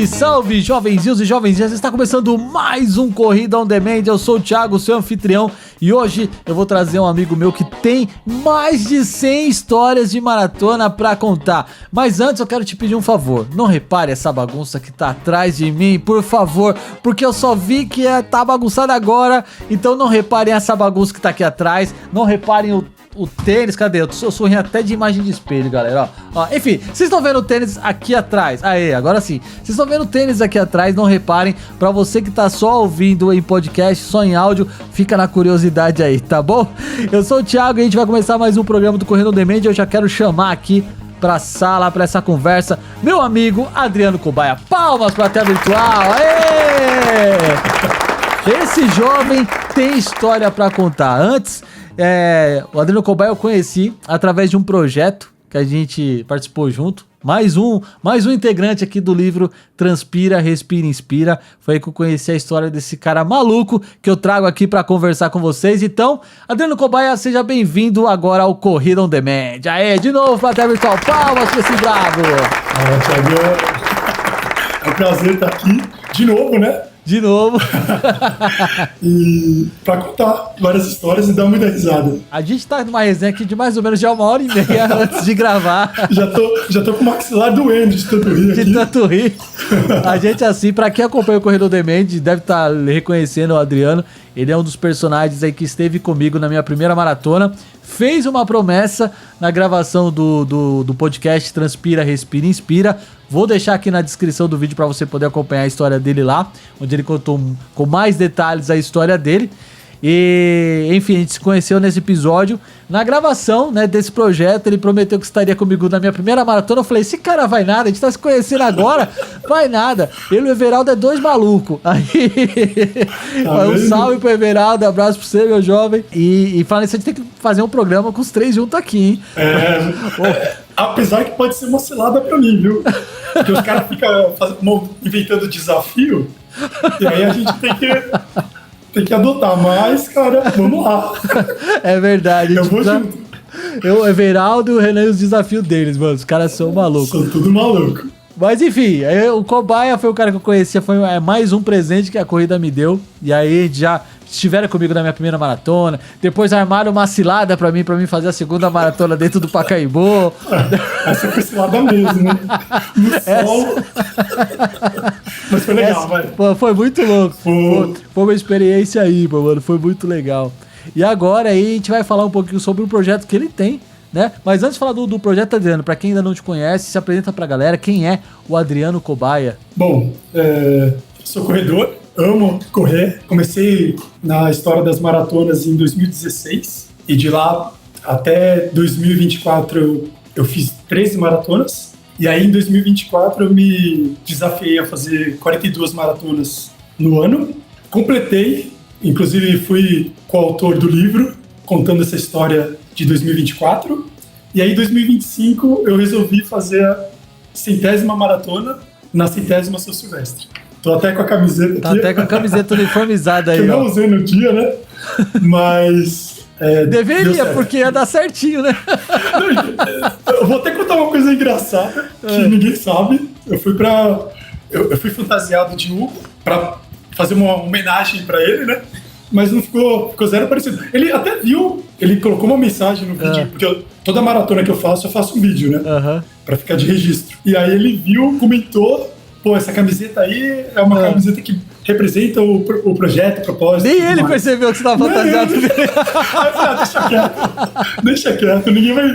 Salve, salve, jovenzinhos e jovenzinhas, está começando mais um Corrida on Demand. Eu sou o Thiago, seu anfitrião, e hoje eu vou trazer um amigo meu que tem mais de 100 histórias de maratona pra contar. Mas antes eu quero te pedir um favor, não repare essa bagunça que tá atrás de mim, por favor, porque eu só vi que tá bagunçada agora, então não reparem essa bagunça que tá aqui atrás, não reparem o tênis, cadê? Eu sou sorrindo até de imagem de espelho, galera, ó. Enfim, vocês estão vendo o tênis aqui atrás. Aê, agora sim. Vocês estão vendo o tênis aqui atrás, não reparem. Pra você que tá só ouvindo em podcast, só em áudio, fica na curiosidade aí, tá bom? Eu sou o Thiago e a gente vai começar mais um programa do Corrida on Demand. Eu já quero chamar aqui pra sala, pra essa conversa, meu amigo Adriano Cobaia. Palmas pra tela virtual. Aê! Esse jovem tem história pra contar. Antes... o Adriano Cobaia eu conheci através de um projeto que a gente participou junto. Mais um integrante aqui do livro Transpira, Respira, Inspira. Foi aí que eu conheci a história desse cara maluco que eu trago aqui pra conversar com vocês. Então, Adriano Cobaia, seja bem-vindo agora ao Corrida on Demand. Aê, de novo, plateia virtual, palmas pra esse bravo. Thiago, é um prazer estar aqui de novo, né? De novo. E pra contar várias histórias e dar muita risada. A gente tá numa resenha aqui de mais ou menos já 1h30 antes de gravar. Já tô com o maxilar doendo de tanto rir aqui. De tanto rir. A gente, assim, pra quem acompanha o Corrida on Demand, deve estar reconhecendo o Adriano. Ele é um dos personagens aí que esteve comigo na minha primeira maratona. Fez uma promessa na gravação do podcast Transpira, Respira, Inspira. Vou deixar aqui na descrição do vídeo para você poder acompanhar a história dele lá, onde ele contou com mais detalhes a história dele. E, enfim, a gente se conheceu nesse episódio. Na gravação, né, desse projeto, ele prometeu que estaria comigo na minha primeira maratona. Eu falei, esse cara vai nada, a gente tá se conhecendo agora, vai nada. Ele e o Everaldo é dois malucos. Aí, um salve pro Everaldo, abraço pra você, meu jovem. E falando isso, a gente tem que fazer um programa com os três juntos aqui, hein? Apesar que pode ser uma cilada pra mim, viu? Porque os caras ficam inventando desafio, e aí a gente tem que adotar, mas, cara, vamos lá. É verdade. Eu vou junto. O Everaldo e o Renan, os desafios deles, mano. Os caras são malucos. São tudo maluco. Mas enfim, o Cobaia foi o cara que eu conhecia, foi mais um presente que a corrida me deu. E aí já estiveram comigo na minha primeira maratona. Depois armaram uma cilada pra mim fazer a segunda maratona dentro do Pacaembu. Essa foi cilada mesmo, né? No sol. Mas foi legal, vai. Pô, foi muito louco. Foi uma experiência aí, mano. Foi muito legal. E agora aí a gente vai falar um pouquinho sobre o projeto que ele tem, né? Mas antes de falar do projeto, Adriano, pra quem ainda não te conhece, se apresenta pra galera, quem é o Adriano Cobaia? Bom, sou corredor, amo correr. Comecei na história das maratonas em 2016 e de lá até 2024 eu fiz 13 maratonas. E aí em 2024 eu me desafiei a fazer 42 maratonas no ano. Completei, inclusive fui coautor do livro contando essa história de 2024. E aí em 2025 eu resolvi fazer a 100ª maratona na 100ª São Silvestre. Tô até com a camiseta aqui. Tá até com a camiseta uniformizada aí, que eu não usei no dia, né? Mas... deveria, porque ia dar certinho, né? Eu vou até contar uma coisa engraçada que ninguém sabe. Eu fui fantasiado de Hugo pra fazer uma homenagem pra ele, né? Mas não ficou zero parecido. Ele até viu, ele colocou uma mensagem no vídeo, porque toda maratona que eu faço um vídeo, né? Pra ficar de registro. E aí ele viu, comentou, pô, essa camiseta aí é uma camiseta que representa o projeto, o propósito. Nem ele percebeu que você tava fantasiado dele. Aí eu falei, deixa quieto, ninguém vai...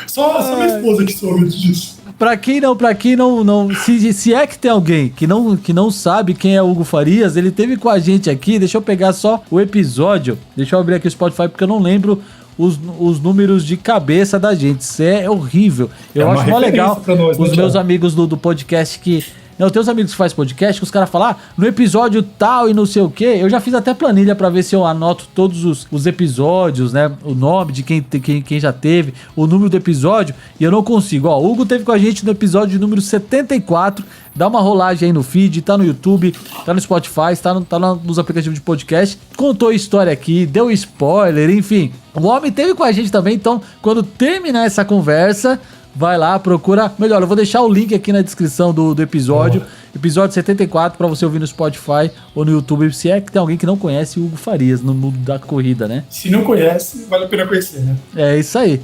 Só minha esposa que soube disso. Pra quem não se é que tem alguém que não sabe quem é o Hugo Farias, ele teve com a gente aqui, deixa eu pegar só o episódio, deixa eu abrir aqui o Spotify porque eu não lembro os números de cabeça da gente, isso é horrível. Eu acho mó legal os meus amigos do podcast que... Não, tem uns amigos que fazem podcast que os caras falam, no episódio tal e não sei o que. Eu já fiz até planilha pra ver se eu anoto todos os episódios, né? O nome de quem já teve, o número do episódio, e eu não consigo. Ó, o Hugo teve com a gente no episódio número 74. Dá uma rolagem aí no feed, tá no YouTube, tá no Spotify, tá nos aplicativos de podcast. Contou a história aqui, deu spoiler, enfim. O homem teve com a gente também, então quando terminar essa conversa... Vai lá, procura. Melhor, eu vou deixar o link aqui na descrição do episódio. Episódio 74 pra você ouvir no Spotify ou no YouTube, se é que tem alguém que não conhece o Hugo Farias no mundo da corrida, né? Se não conhece, vale a pena conhecer, né? É isso aí.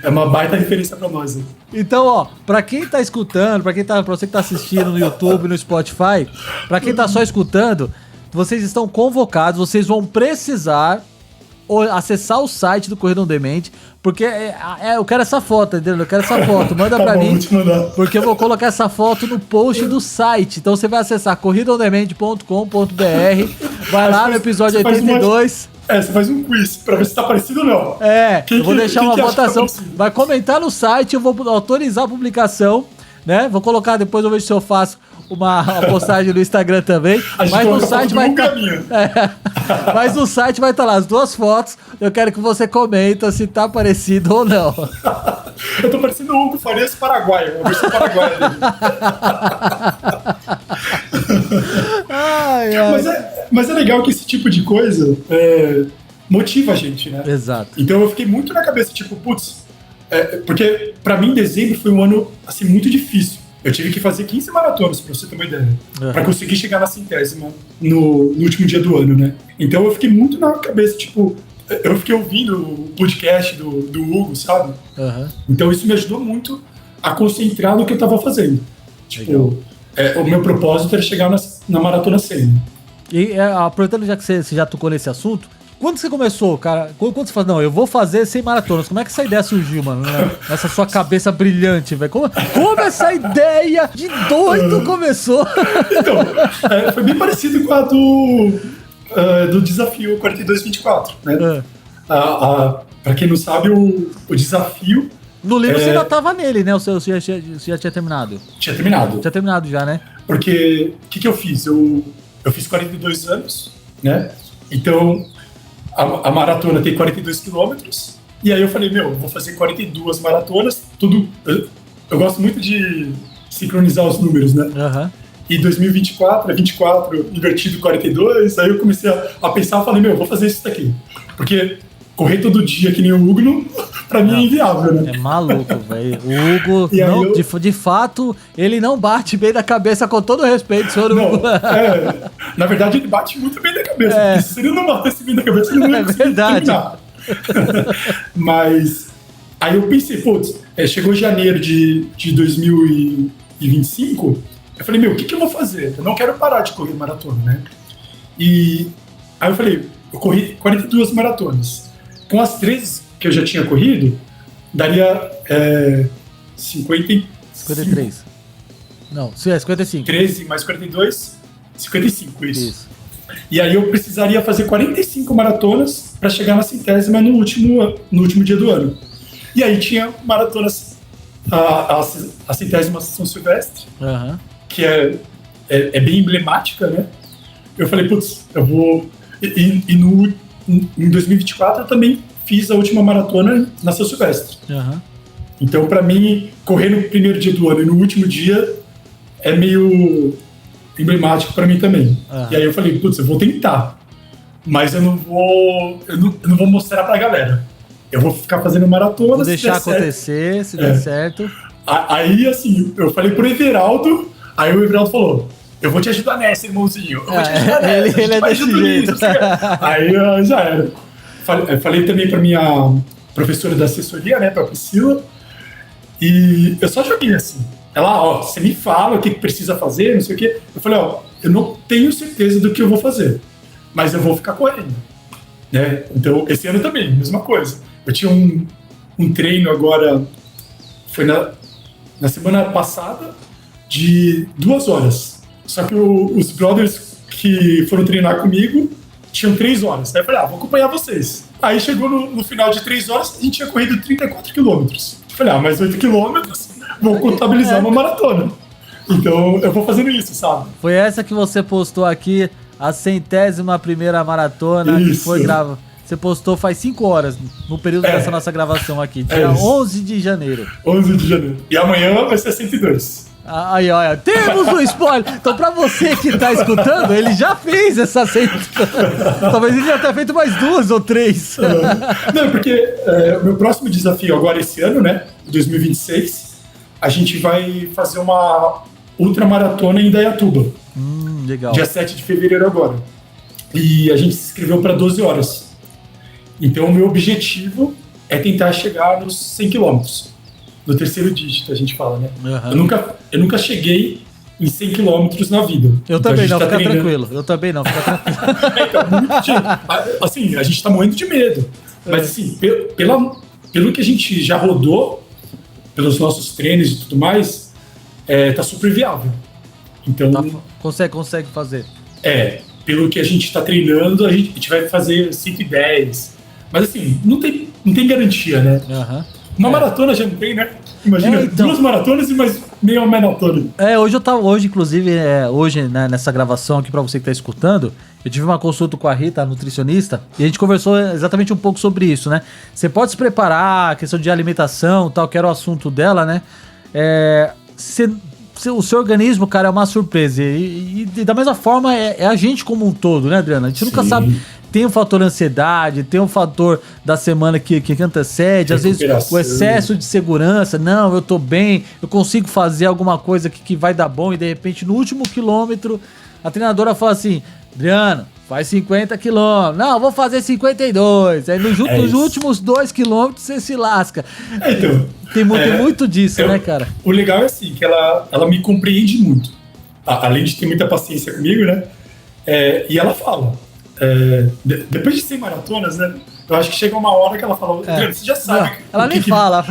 É uma baita referência pra nós, né? Então, ó, pra quem tá escutando, pra você que tá assistindo no YouTube, no Spotify, pra quem tá só escutando, vocês estão convocados, vocês vão precisar acessar o site do Corrida On Demand, porque eu quero essa foto, entendeu? Eu quero essa foto, manda pra mim, porque eu vou colocar essa foto no post do site. Então você vai acessar corridaondemand.com.br, vai lá no episódio 82. Você faz um quiz pra ver se tá parecido ou não. Eu vou deixar uma votação. Vai comentar no site, eu vou autorizar a publicação, né? Vou colocar depois, eu vejo se eu faço uma postagem no Instagram também. Mas no site vai estar. Mas no site vai estar lá as duas fotos. Eu quero que você comenta se tá parecido ou não. Eu tô parecendo o Hugo Farias paraguaio, a versão paraguaia dele. Mas é legal que esse tipo de coisa motiva a gente, né? Exato. Então eu fiquei muito na cabeça, tipo, porque pra mim dezembro foi um ano assim muito difícil. Eu tive que fazer 15 maratonas, pra você ter uma ideia, pra conseguir chegar na 100ª no último dia do ano, né? Então eu fiquei muito na cabeça, tipo, eu fiquei ouvindo o podcast do Hugo, sabe? Então isso me ajudou muito a concentrar no que eu tava fazendo. Tipo, o meu propósito era chegar na maratona 100. E aproveitando já que você já tocou nesse assunto, quando você começou, cara? Quando você falou, não, eu vou fazer 100 maratonas, como é que essa ideia surgiu, mano? Nessa sua cabeça brilhante, velho. Como essa ideia de doido começou? Então, foi bem parecido com a do desafio 42-24, né? Pra quem não sabe, o desafio... No livro você já tava nele, né? Você já tinha terminado? Tinha terminado. Tinha terminado já, né? Porque, o que eu fiz? Eu fiz 42 anos, né? Então... A maratona tem 42 quilômetros, e aí eu falei, vou fazer 42 maratonas, tudo... Eu gosto muito de sincronizar os números, né? E 2024 é 24 invertido 42, aí eu comecei a pensar, falei, vou fazer isso daqui. Porque correr todo dia que nem o Hugo, pra mim é inviável, né? É maluco, velho. O Hugo, de fato, ele não bate bem da cabeça, com todo respeito, senhor Hugo. Na verdade, ele bate muito bem da cabeça. Porque se ele não batesse bem da cabeça, ele não ia conseguir terminar. Mas aí eu pensei, chegou janeiro de 2025, eu falei, o que eu vou fazer? Eu não quero parar de correr maratona, né? E aí eu falei, eu corri 42 maratonas. Com as 13 que eu já tinha corrido, daria 53. Não, 55. 13 mais 42, 55, isso. E aí eu precisaria fazer 45 maratonas para chegar na 100ª no último dia do ano. E aí tinha maratonas, a 100ª São Silvestre, que é bem emblemática, né? Eu falei, eu vou... em 2024 eu também fiz a última maratona na São Silvestre. Então, pra mim, correr no primeiro dia do ano e no último dia é meio emblemático pra mim também. E aí eu falei, eu vou tentar, mas eu não vou mostrar pra galera. Eu vou ficar fazendo maratona. Vou deixar acontecer, se der certo. Aí, assim, eu falei pro Everaldo, aí o Everaldo falou, eu vou te ajudar nessa, irmãozinho. Eu vou te ajudar nessa. Ele é desse jeito. Aí já era. Falei também pra minha professora da assessoria, né, pra Priscila, e eu só joguei assim. Ela, você me fala o que precisa fazer, não sei o quê. Eu falei, eu não tenho certeza do que eu vou fazer, mas eu vou ficar correndo, né? Então, esse ano também, mesma coisa. Eu tinha um treino agora, foi na semana passada, de 2 horas. Só que os brothers que foram treinar comigo tinham 3 horas. Aí eu falei, vou acompanhar vocês. Aí chegou no final de 3 horas, a gente tinha corrido 34 quilômetros. Eu falei, mais 8 quilômetros, vou contabilizar uma maratona. Então, eu vou fazendo isso, sabe? Foi essa que você postou aqui, a 100ª maratona, isso. Que foi Você postou faz 5 horas, no período dessa nossa gravação aqui, dia 11 de janeiro. 11 de janeiro. E amanhã vai ser 102. Aí, olha, temos um spoiler. Então, pra você que tá escutando, ele já fez essa Talvez ele já tenha feito mais 2 ou 3. Não, porque o meu próximo desafio agora esse ano, né, 2026, a gente vai fazer uma ultramaratona em Indaiatuba. Legal. Dia 7 de fevereiro agora. E a gente se inscreveu para 12 horas. Então, o meu objetivo é tentar chegar nos 100 quilômetros. No terceiro dígito, a gente fala, né? Uhum. Eu nunca cheguei em 100 quilômetros na vida. Eu então, também não, fica tranquilo. Eu também não, fica tranquilo. Assim, a gente tá morrendo de medo. Mas, assim, pelo que a gente já rodou, pelos nossos treinos e tudo mais, tá super viável. Então... Consegue fazer. Pelo que a gente está treinando, a gente vai fazer 110. Mas assim, não tem garantia, né? Uhum. Uma maratona já não tem, né? Imagina, então, 2 maratonas e mais meia maratona. Hoje, inclusive, né, nessa gravação aqui pra você que tá escutando, eu tive uma consulta com a Rita, a nutricionista, e a gente conversou exatamente um pouco sobre isso, né? Você pode se preparar, questão de alimentação e tal, que era o assunto dela, né? O seu organismo, cara, é uma surpresa. E da mesma forma, é a gente como um todo, né, Adriana? A gente nunca sabe. Tem o fator ansiedade, tem o fator da semana que antecede, às vezes o excesso de segurança. Não, eu tô bem, eu consigo fazer alguma coisa que vai dar bom, e de repente, no último quilômetro, a treinadora fala assim: Adriano, faz 50 quilômetros. Não, vou fazer 52. Aí nos últimos 2 quilômetros você se lasca. Então, tem muito disso, né, cara? O legal é assim, que ela me compreende muito. Além de ter muita paciência comigo, né? E ela fala. Depois de 100 maratonas, né? Eu acho que chega uma hora que ela fala, você já sabe. Não, ela nem fala.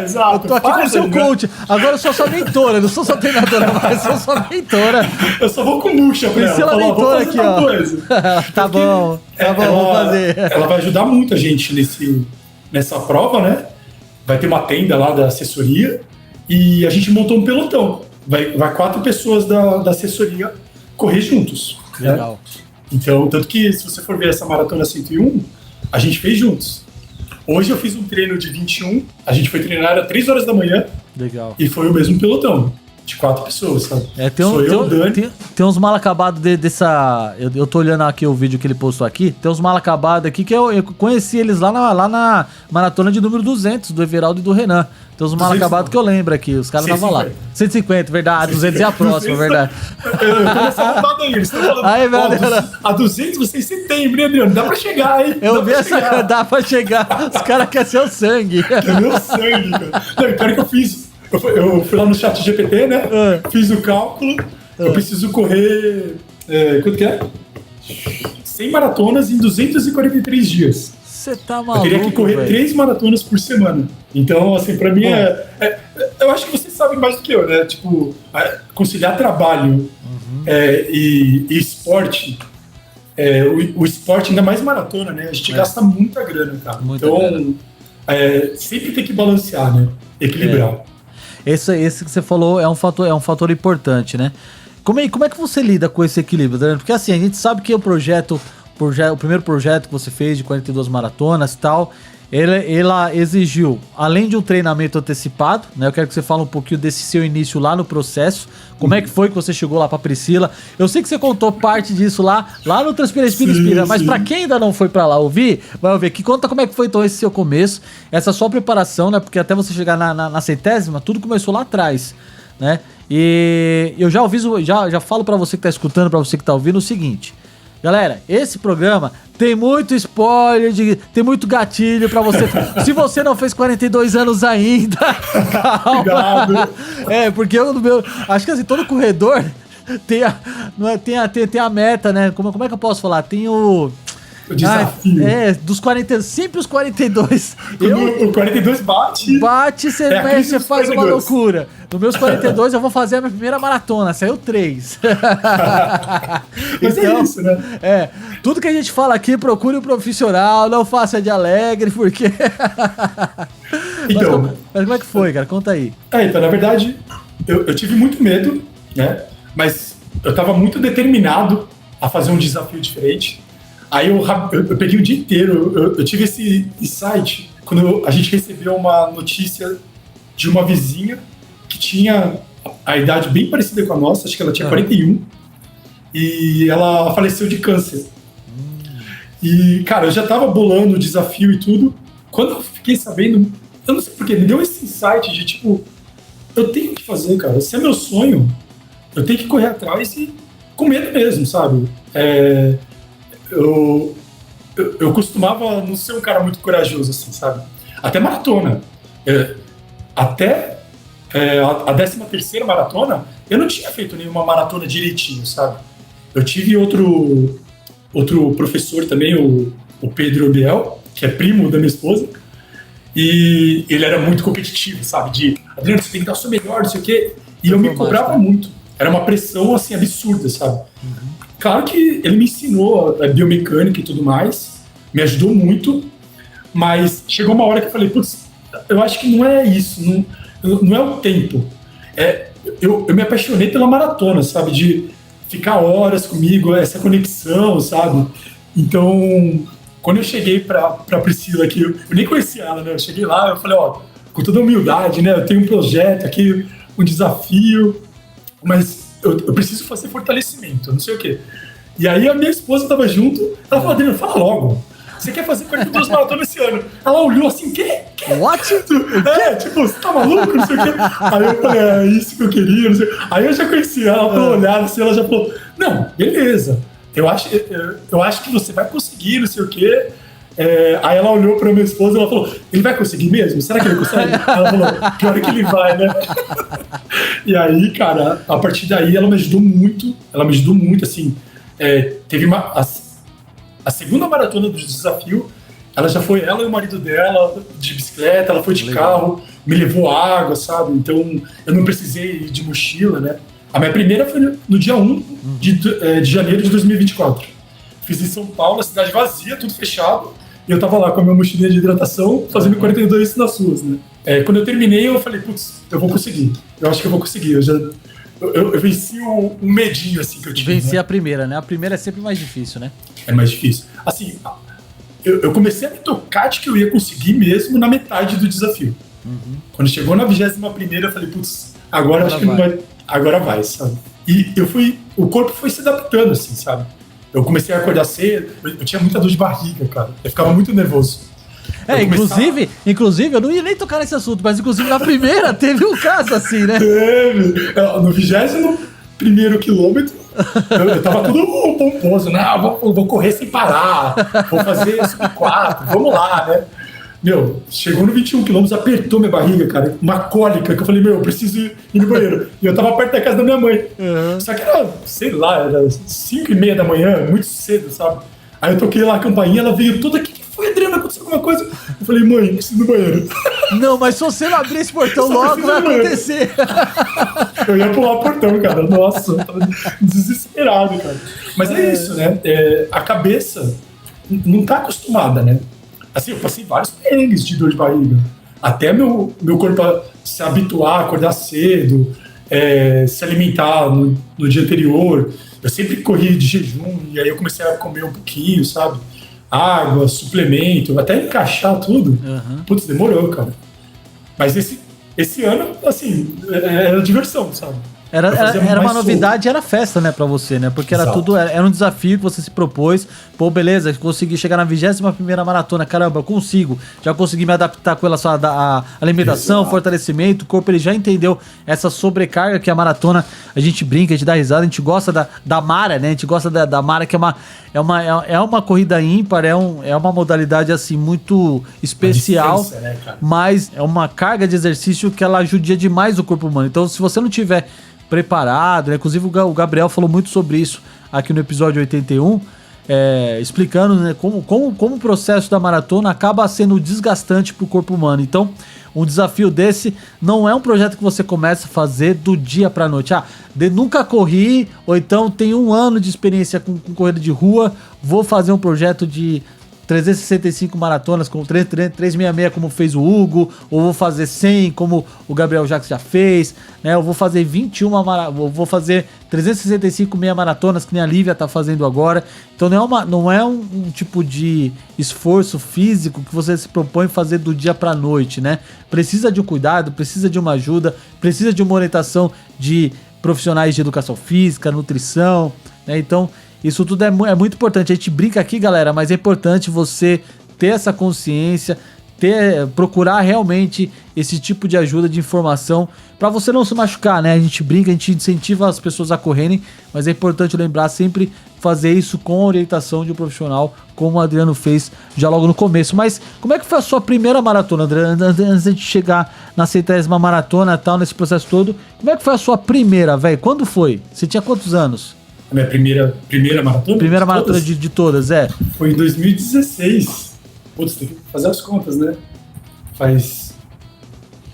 Exato. Eu tô aqui como seu coach. Agora eu sou sua mentora, não sou sua treinadora, mas sou sua mentora. Eu só vou com bucha pra ela. Ela mentora aqui, ó. Tá bom, vou fazer. Ela vai ajudar muito a gente nessa prova, né? Vai ter uma tenda lá da assessoria e a gente montou um pelotão. Vai 4 pessoas da assessoria correr juntos. Legal. Né? Então, tanto que se você for ver essa maratona 101, a gente fez juntos. Hoje eu fiz um treino de 21, a gente foi treinar às 3 horas da manhã. Legal. E foi o mesmo pelotão, de 4 pessoas, sabe? Tem uns mal acabados dessa... Eu tô olhando aqui o vídeo que ele postou aqui, tem uns mal acabados aqui que eu conheci eles lá na maratona de número 200, do Everaldo e do Renan. Tem uns mal acabados que eu lembro aqui, os caras estavam lá. 150, verdade, 200 é a próxima, verdade. Eu tô nessa rodada aí, eles estão falando, a 200 você em setembro, hein, Adriano? Dá pra chegar, hein? Eu vi essa coisa, dá pra chegar. Os caras querem seu sangue. É meu sangue, cara. Não, o cara que eu fiz, eu fui lá no chat GPT, né? Fiz o cálculo, eu preciso correr, quanto que é? 100 maratonas em 243 dias. Você tá maluco, eu teria que correr 3 maratonas por semana. Então, assim, pra mim eu acho que vocês sabem mais do que eu, né? Tipo, conciliar trabalho e esporte. O esporte, ainda mais maratona, né? A gente gasta muita grana, cara. Então, sempre tem que balancear, né? Equilibrar. Esse que você falou é um fator importante, né? Como é que você lida com esse equilíbrio, Adriano? Porque assim, a gente sabe que o primeiro projeto que você fez de 42 maratonas e tal, ela exigiu, além de um treinamento antecipado, né? Eu quero que você fale um pouquinho desse seu início lá no processo. Como é que foi que você chegou lá pra Priscila? Eu sei que você contou parte disso lá no Transpira Inspira, mas pra quem ainda não foi pra lá ouvir, vai ouvir aqui. Conta como é que foi então esse seu começo, essa sua preparação, né? Porque até você chegar na 100ª, tudo começou lá atrás, né? E eu já falo pra você que tá escutando, pra você que tá ouvindo o seguinte... Galera, esse programa tem muito spoiler, tem muito gatilho pra você. Se você não fez 42 anos ainda, calma. Obrigado. Porque acho que assim, todo corredor tem a meta, né? Como é que eu posso falar? Tem o desafio. Dos 40, sempre os 42. O 42 bate. Você faz uma loucura. Nos meus 42 eu vou fazer a minha primeira maratona, saiu 3. Mas então, é isso, né? Tudo que a gente fala aqui, procure um profissional, não faça de alegre, porque... Então, mas como é que foi, cara? Conta aí. Então, na verdade, eu tive muito medo, né? Mas eu tava muito determinado a fazer um desafio diferente. Aí eu peguei o dia inteiro, eu tive esse insight quando a gente recebeu uma notícia de uma vizinha que tinha a idade bem parecida com a nossa, acho que ela tinha 41, e ela faleceu de câncer. E, cara, eu já tava bolando o desafio e tudo. Quando eu fiquei sabendo, eu não sei porquê, me deu esse insight de tipo, eu tenho que fazer, cara, se é meu sonho, eu tenho que correr atrás e com medo mesmo, sabe? Eu costumava não ser um cara muito corajoso, assim, sabe? Até maratona. Até a 13ª maratona, eu não tinha feito nenhuma maratona direitinho, sabe? Eu tive outro professor também, o Pedro Biel, que é primo da minha esposa, e ele era muito competitivo, sabe? Adriano, você tem que dar o seu melhor, não sei o quê. E eu me cobrava muito. Era uma pressão, assim, absurda, sabe? Claro que ele me ensinou a biomecânica e tudo mais, me ajudou muito, mas chegou uma hora que eu falei, putz, eu acho que não é isso, não é o tempo. Eu me apaixonei pela maratona, sabe? De ficar horas comigo, essa conexão, sabe? Então, quando eu cheguei pra Priscila aqui, eu nem conhecia ela, né? Eu cheguei lá, eu falei, ó, com toda humildade, né? Eu tenho um projeto aqui, um desafio, mas eu preciso fazer fortalecimento, não sei o quê. E aí a minha esposa tava junto, ela falou, Adriano, fala logo. Você quer fazer 42 maratonas esse ano? Ela olhou assim, quê? What? Tipo, você tá maluco? Não sei o quê. Aí eu falei, é isso que eu queria, não sei. Aí eu já conheci ela, pelo olhar, assim, ela já falou, não, beleza, eu acho que você vai conseguir, não sei o quê. Aí ela olhou pra minha esposa e ela falou, ele vai conseguir mesmo? Será que ele consegue? Ela falou, pior que ele vai, né? E aí, cara, a partir daí ela me ajudou muito, assim, teve a segunda maratona do desafio, ela e o marido dela de bicicleta, ela foi de carro, me levou água, sabe? Então eu não precisei ir de mochila, né? A minha primeira foi no dia 1 de janeiro de 2024. Fiz em São Paulo, a cidade vazia, tudo fechado, e eu tava lá com a minha mochilinha de hidratação, fazendo 42 nas ruas, né? Quando eu terminei, eu falei, putz, eu vou conseguir. Eu acho que eu vou conseguir. Eu venci um medinho, assim, que eu tive. Venci, né? A primeira, né? A primeira é sempre mais difícil, né? É mais difícil. Assim, eu comecei a me tocar de que eu ia conseguir mesmo na metade do desafio. Quando chegou na 21ª, eu falei, putz, agora acho que não vai. Agora vai, sabe? E o corpo foi se adaptando, assim, sabe? Eu comecei a acordar cedo, eu tinha muita dor de barriga, cara. Eu ficava muito nervoso. Inclusive, eu não ia nem tocar nesse assunto, mas inclusive na primeira teve um caso assim, né? Teve. No 21º quilômetro, eu tava tudo pomposo, né? Vou correr sem parar, vou fazer sub-4, vamos lá, né? Meu, chegou no 21 quilômetros, apertou minha barriga, cara, uma cólica, que eu falei, eu preciso ir no banheiro. E eu tava perto da casa da minha mãe. Só que era, sei lá, era 5h30 da manhã, muito cedo, sabe? Aí eu toquei lá a campainha, ela veio toda aqui. Foi, Adriano, aconteceu alguma coisa? Eu falei, mãe, preciso ir no banheiro. Não, mas se você não abrir esse portão logo, vai acontecer. Eu ia pular o portão, cara. Nossa, eu tava desesperado, cara. Mas é isso, né? A cabeça não tá acostumada, né? Assim, eu passei vários perrengues de dor de barriga. Até meu corpo se habituar a acordar cedo, se alimentar no dia anterior. Eu sempre corri de jejum, e aí eu comecei a comer um pouquinho, sabe? Água, suplemento, até encaixar tudo. Putz, demorou, cara. Mas esse ano, assim, era diversão, sabe? Era uma novidade, era festa, né, pra você, né? Porque era tudo, era um desafio que você se propôs. Pô, beleza, consegui chegar na 21ª maratona, caramba, eu consigo. Já consegui me adaptar com relação à alimentação, fortalecimento. O corpo, ele já entendeu essa sobrecarga que a maratona, a gente brinca, a gente dá risada, a gente gosta da Mara, né? A gente gosta da Mara, que é uma corrida ímpar, é uma modalidade, assim, muito especial, né, mas é uma carga de exercício que ela judia demais o corpo humano. Então, se você não tiver preparado, né? Inclusive o Gabriel falou muito sobre isso aqui no episódio 81, explicando, né, como o processo da maratona acaba sendo desgastante para o corpo humano. Então, um desafio desse não é um projeto que você começa a fazer do dia para noite. Nunca corri, ou então tenho 1 ano de experiência com corrida de rua, vou fazer um projeto de 365 maratonas, como 366, como fez o Hugo, ou vou fazer 100, como o Gabriel Jacques já fez, né? Eu vou fazer vou fazer 365 meia maratonas, que nem a Lívia tá fazendo agora. Então não é um tipo de esforço físico que você se propõe fazer do dia pra noite, né? Precisa de um cuidado, precisa de uma ajuda, precisa de uma orientação de profissionais de educação física, nutrição, né? Então, isso tudo é muito importante. A gente brinca aqui, galera, mas é importante você ter essa consciência, procurar realmente esse tipo de ajuda, de informação, para você não se machucar, né? A gente brinca, a gente incentiva as pessoas a correrem, mas é importante lembrar sempre fazer isso com a orientação de um profissional, como o Adriano fez já logo no começo. Mas como é que foi a sua primeira maratona, Adriano? Antes de chegar na 100ª maratona e tal, nesse processo todo, como é que foi a sua primeira, velho? Quando foi? Você tinha quantos anos? A minha primeira maratona? Primeira maratona de todas, é. Foi em 2016. Putz, tem que fazer as contas, né? Faz...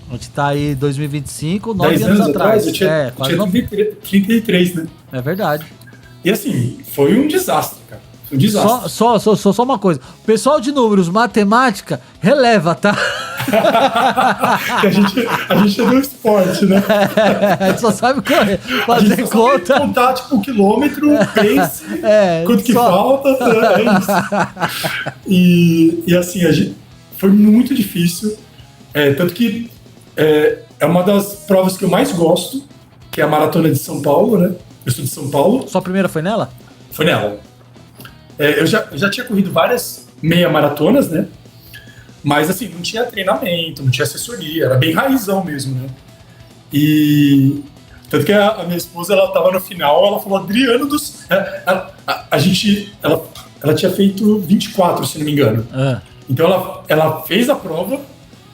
A gente tá aí em 2025, 9 anos atrás. Eu tinha 33, né? É verdade. E assim, foi um desastre, cara. Foi um desastre. Só uma coisa. O pessoal de números, matemática, releva, tá? a gente é do esporte, né? A gente só sabe correr, fazer conta. Sabe contar, tipo, o quilômetro, pace, quanto que falta, é isso. E assim, foi muito difícil. Tanto que é uma das provas que eu mais gosto, que é a Maratona de São Paulo, né? Eu sou de São Paulo. Sua primeira foi nela? Foi nela. Eu já tinha corrido várias meia maratonas, né? Mas assim, não tinha treinamento, não tinha assessoria, era bem raizão mesmo, né? E tanto que a minha esposa, ela tava no final, ela falou, Adriano dos... Ela tinha feito 24, se não me engano. Então ela fez a prova,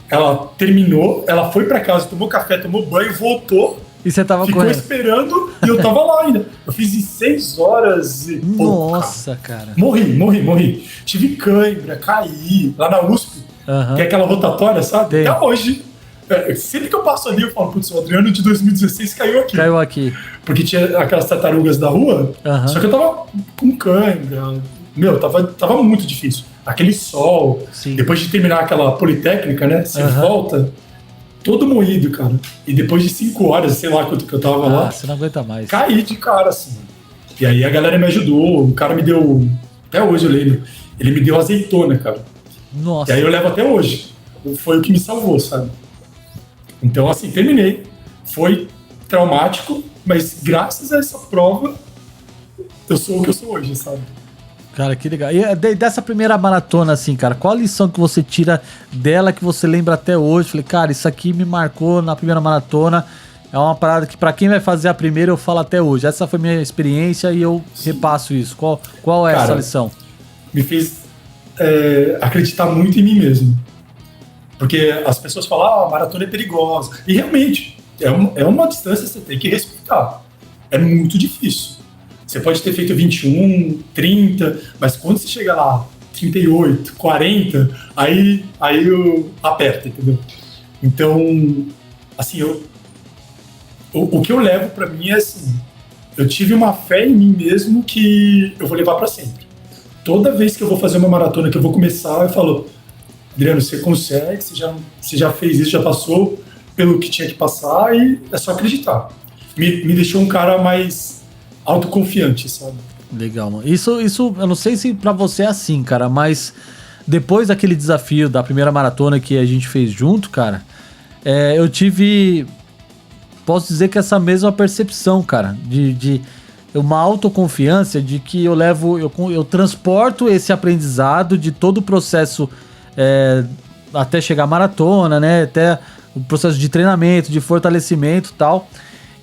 ela terminou, ela foi pra casa, tomou café, tomou banho, voltou. E você tava ficou correndo? Esperando e eu tava lá ainda. Eu fiz em 6 horas e pouco. Nossa, cara. Morri. Tive cãibra, caí lá na USP, que é aquela rotatória, sabe? Até hoje. Sempre que eu passo ali, eu falo, putz, o Adriano de 2016 caiu aqui. Porque tinha aquelas tartarugas da rua, só que eu tava com cãibra. Meu, tava muito difícil. Aquele sol, depois de terminar aquela politécnica, né? Você volta... todo moído, cara. E depois de 5 horas, sei lá quanto que eu tava lá. Você não aguenta mais. Caí de cara, assim. E aí a galera me ajudou. O cara me deu... Até hoje eu lembro. Ele me deu azeitona, cara. Nossa. E aí eu levo até hoje. Foi o que me salvou, sabe? Então, assim, terminei. Foi traumático, mas graças a essa prova, eu sou o que eu sou hoje, sabe? Cara, que legal. E dessa primeira maratona, assim, cara, qual a lição que você tira dela que você lembra até hoje? Falei, cara, isso aqui me marcou na primeira maratona. É uma parada que pra quem vai fazer a primeira eu falo até hoje. Essa foi minha experiência e eu repasso isso. Qual é essa lição? Me fez acreditar muito em mim mesmo. Porque as pessoas falam, a maratona é perigosa. E realmente, é uma distância que você tem que respeitar. É muito difícil. Você pode ter feito 21, 30, mas quando você chega lá, 38, 40, aí aperta, entendeu? Então, assim, o que eu levo pra mim é assim, eu tive uma fé em mim mesmo que eu vou levar pra sempre. Toda vez que eu vou fazer uma maratona, que eu vou começar, eu falo, Adriano, você consegue, você já fez isso, já passou pelo que tinha que passar e é só acreditar. Me deixou um cara mais autoconfiante, sabe? Legal, mano. Isso, eu não sei se pra você é assim, cara, mas depois daquele desafio da primeira maratona que a gente fez junto, cara, eu tive, posso dizer que essa mesma percepção, cara, de uma autoconfiança de que eu transporto esse aprendizado de todo o processo até chegar à maratona, né, até o processo de treinamento, de fortalecimento e tal.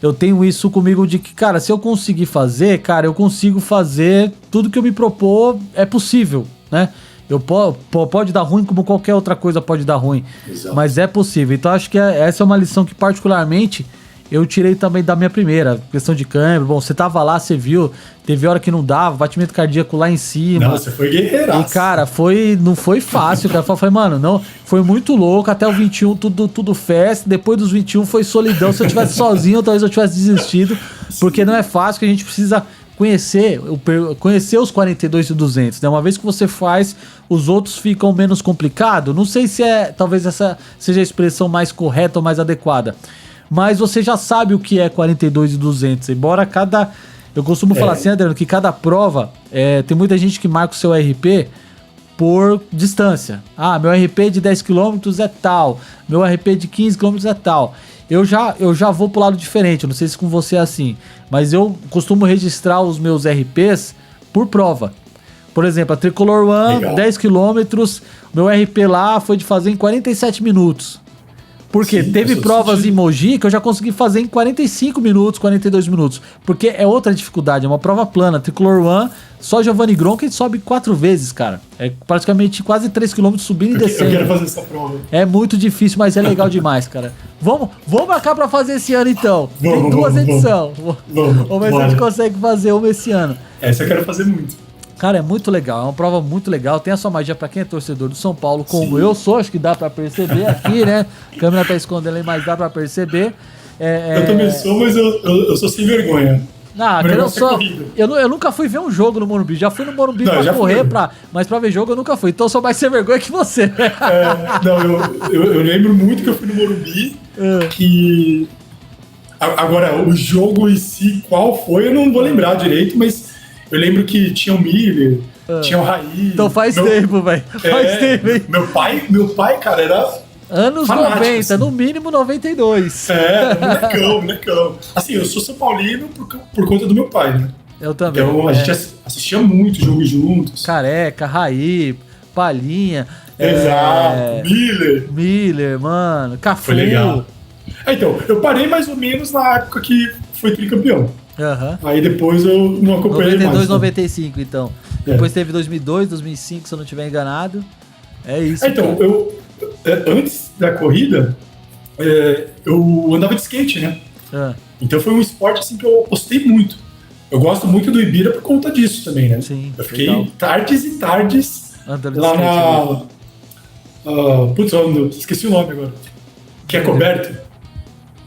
Eu tenho isso comigo de que, cara, se eu conseguir fazer, cara, eu consigo fazer tudo que eu me propor, é possível, né? Pode dar ruim como qualquer outra coisa pode dar ruim. Exato. Mas é possível. Então acho que essa é uma lição que particularmente eu tirei também da minha primeira. Questão de câmbio. Bom, você tava lá, você viu, teve hora que não dava, batimento cardíaco lá em cima. Nossa, foi guerreiraço. E, cara, não foi fácil, cara. Eu falei, mano, não, foi muito louco. Até o 21, tudo festa. Depois dos 21 foi solidão. Se eu tivesse sozinho, talvez eu tivesse desistido. Porque não é fácil, que a gente precisa conhecer os 42 e 200, né? Uma vez que você faz, os outros ficam menos complicados. Não sei se talvez essa seja a expressão mais correta ou mais adequada. Mas você já sabe o que é 42 e 200. Embora eu costumo falar assim, Adriano, que cada prova, tem muita gente que marca o seu RP por distância. Ah, meu RP de 10 km é tal, meu RP de 15 km é tal. Eu já vou pro lado diferente, eu não sei se com você é assim, mas eu costumo registrar os meus RPs por prova. Por exemplo, a Tricolor One, Legal. 10 quilômetros, meu RP lá foi de fazer em 47 minutos. Porque Sim, teve faz todo provas sentido. em Mogi que eu já consegui fazer em 45 minutos, 42 minutos. Porque é outra dificuldade, é uma prova plana. Tricolor One, só Giovanni Gronchi sobe 4 vezes, cara. É praticamente quase 3 km subindo e Eu descendo. quero fazer essa prova. É muito difícil, mas é legal demais, cara. Vamos marcar pra fazer esse ano, então. Tem Vamos, 2 vamos, edições. Vamos, Vamos ver se a gente consegue fazer uma esse ano. Essa eu quero fazer muito. Cara, é muito legal, é uma prova muito legal. Tem a sua magia pra quem é torcedor do São Paulo, como Sim. eu sou, acho que dá pra perceber aqui, né? A câmera tá escondendo aí, mas dá pra perceber. Eu também sou, mas eu sou sem vergonha. Ah, O que eu, negócio é sou, corrida. eu nunca fui ver um jogo no Morumbi. Já fui no Morumbi Não, pra já correr, fui. mas pra ver jogo eu nunca fui. Então eu sou mais sem vergonha que você. Não, eu lembro muito que eu fui no Morumbi, que... Agora, o jogo em si, qual foi, eu não vou lembrar direito, mas eu lembro que tinha o Miller, tinha o Raí. Então faz tempo, velho. Faz tempo, hein? Meu pai, cara, era... Anos fanático, 90, assim. no mínimo 92. Molecão. Assim, eu sou São Paulino por conta do meu pai, né? Eu também. Então a gente assistia muito jogo juntos. Careca, Raí, Palhinha. Exato. Miller, mano. Cafu. Foi legal. Então, eu parei mais ou menos na época que foi tricampeão. Aham. Aí depois eu não acompanhei 92, mais. 95, então. É. Depois teve 2002, 2005, se eu não estiver enganado. É isso. Então, antes da corrida, eu andava de skate, né? Ah, Então foi um esporte assim que eu apostei muito. Eu gosto muito do Ibira por conta disso também, né? sim, Eu fiquei legal. tardes e tardes Andando de lá skate, né? putz, esqueci o nome agora. Que é coberto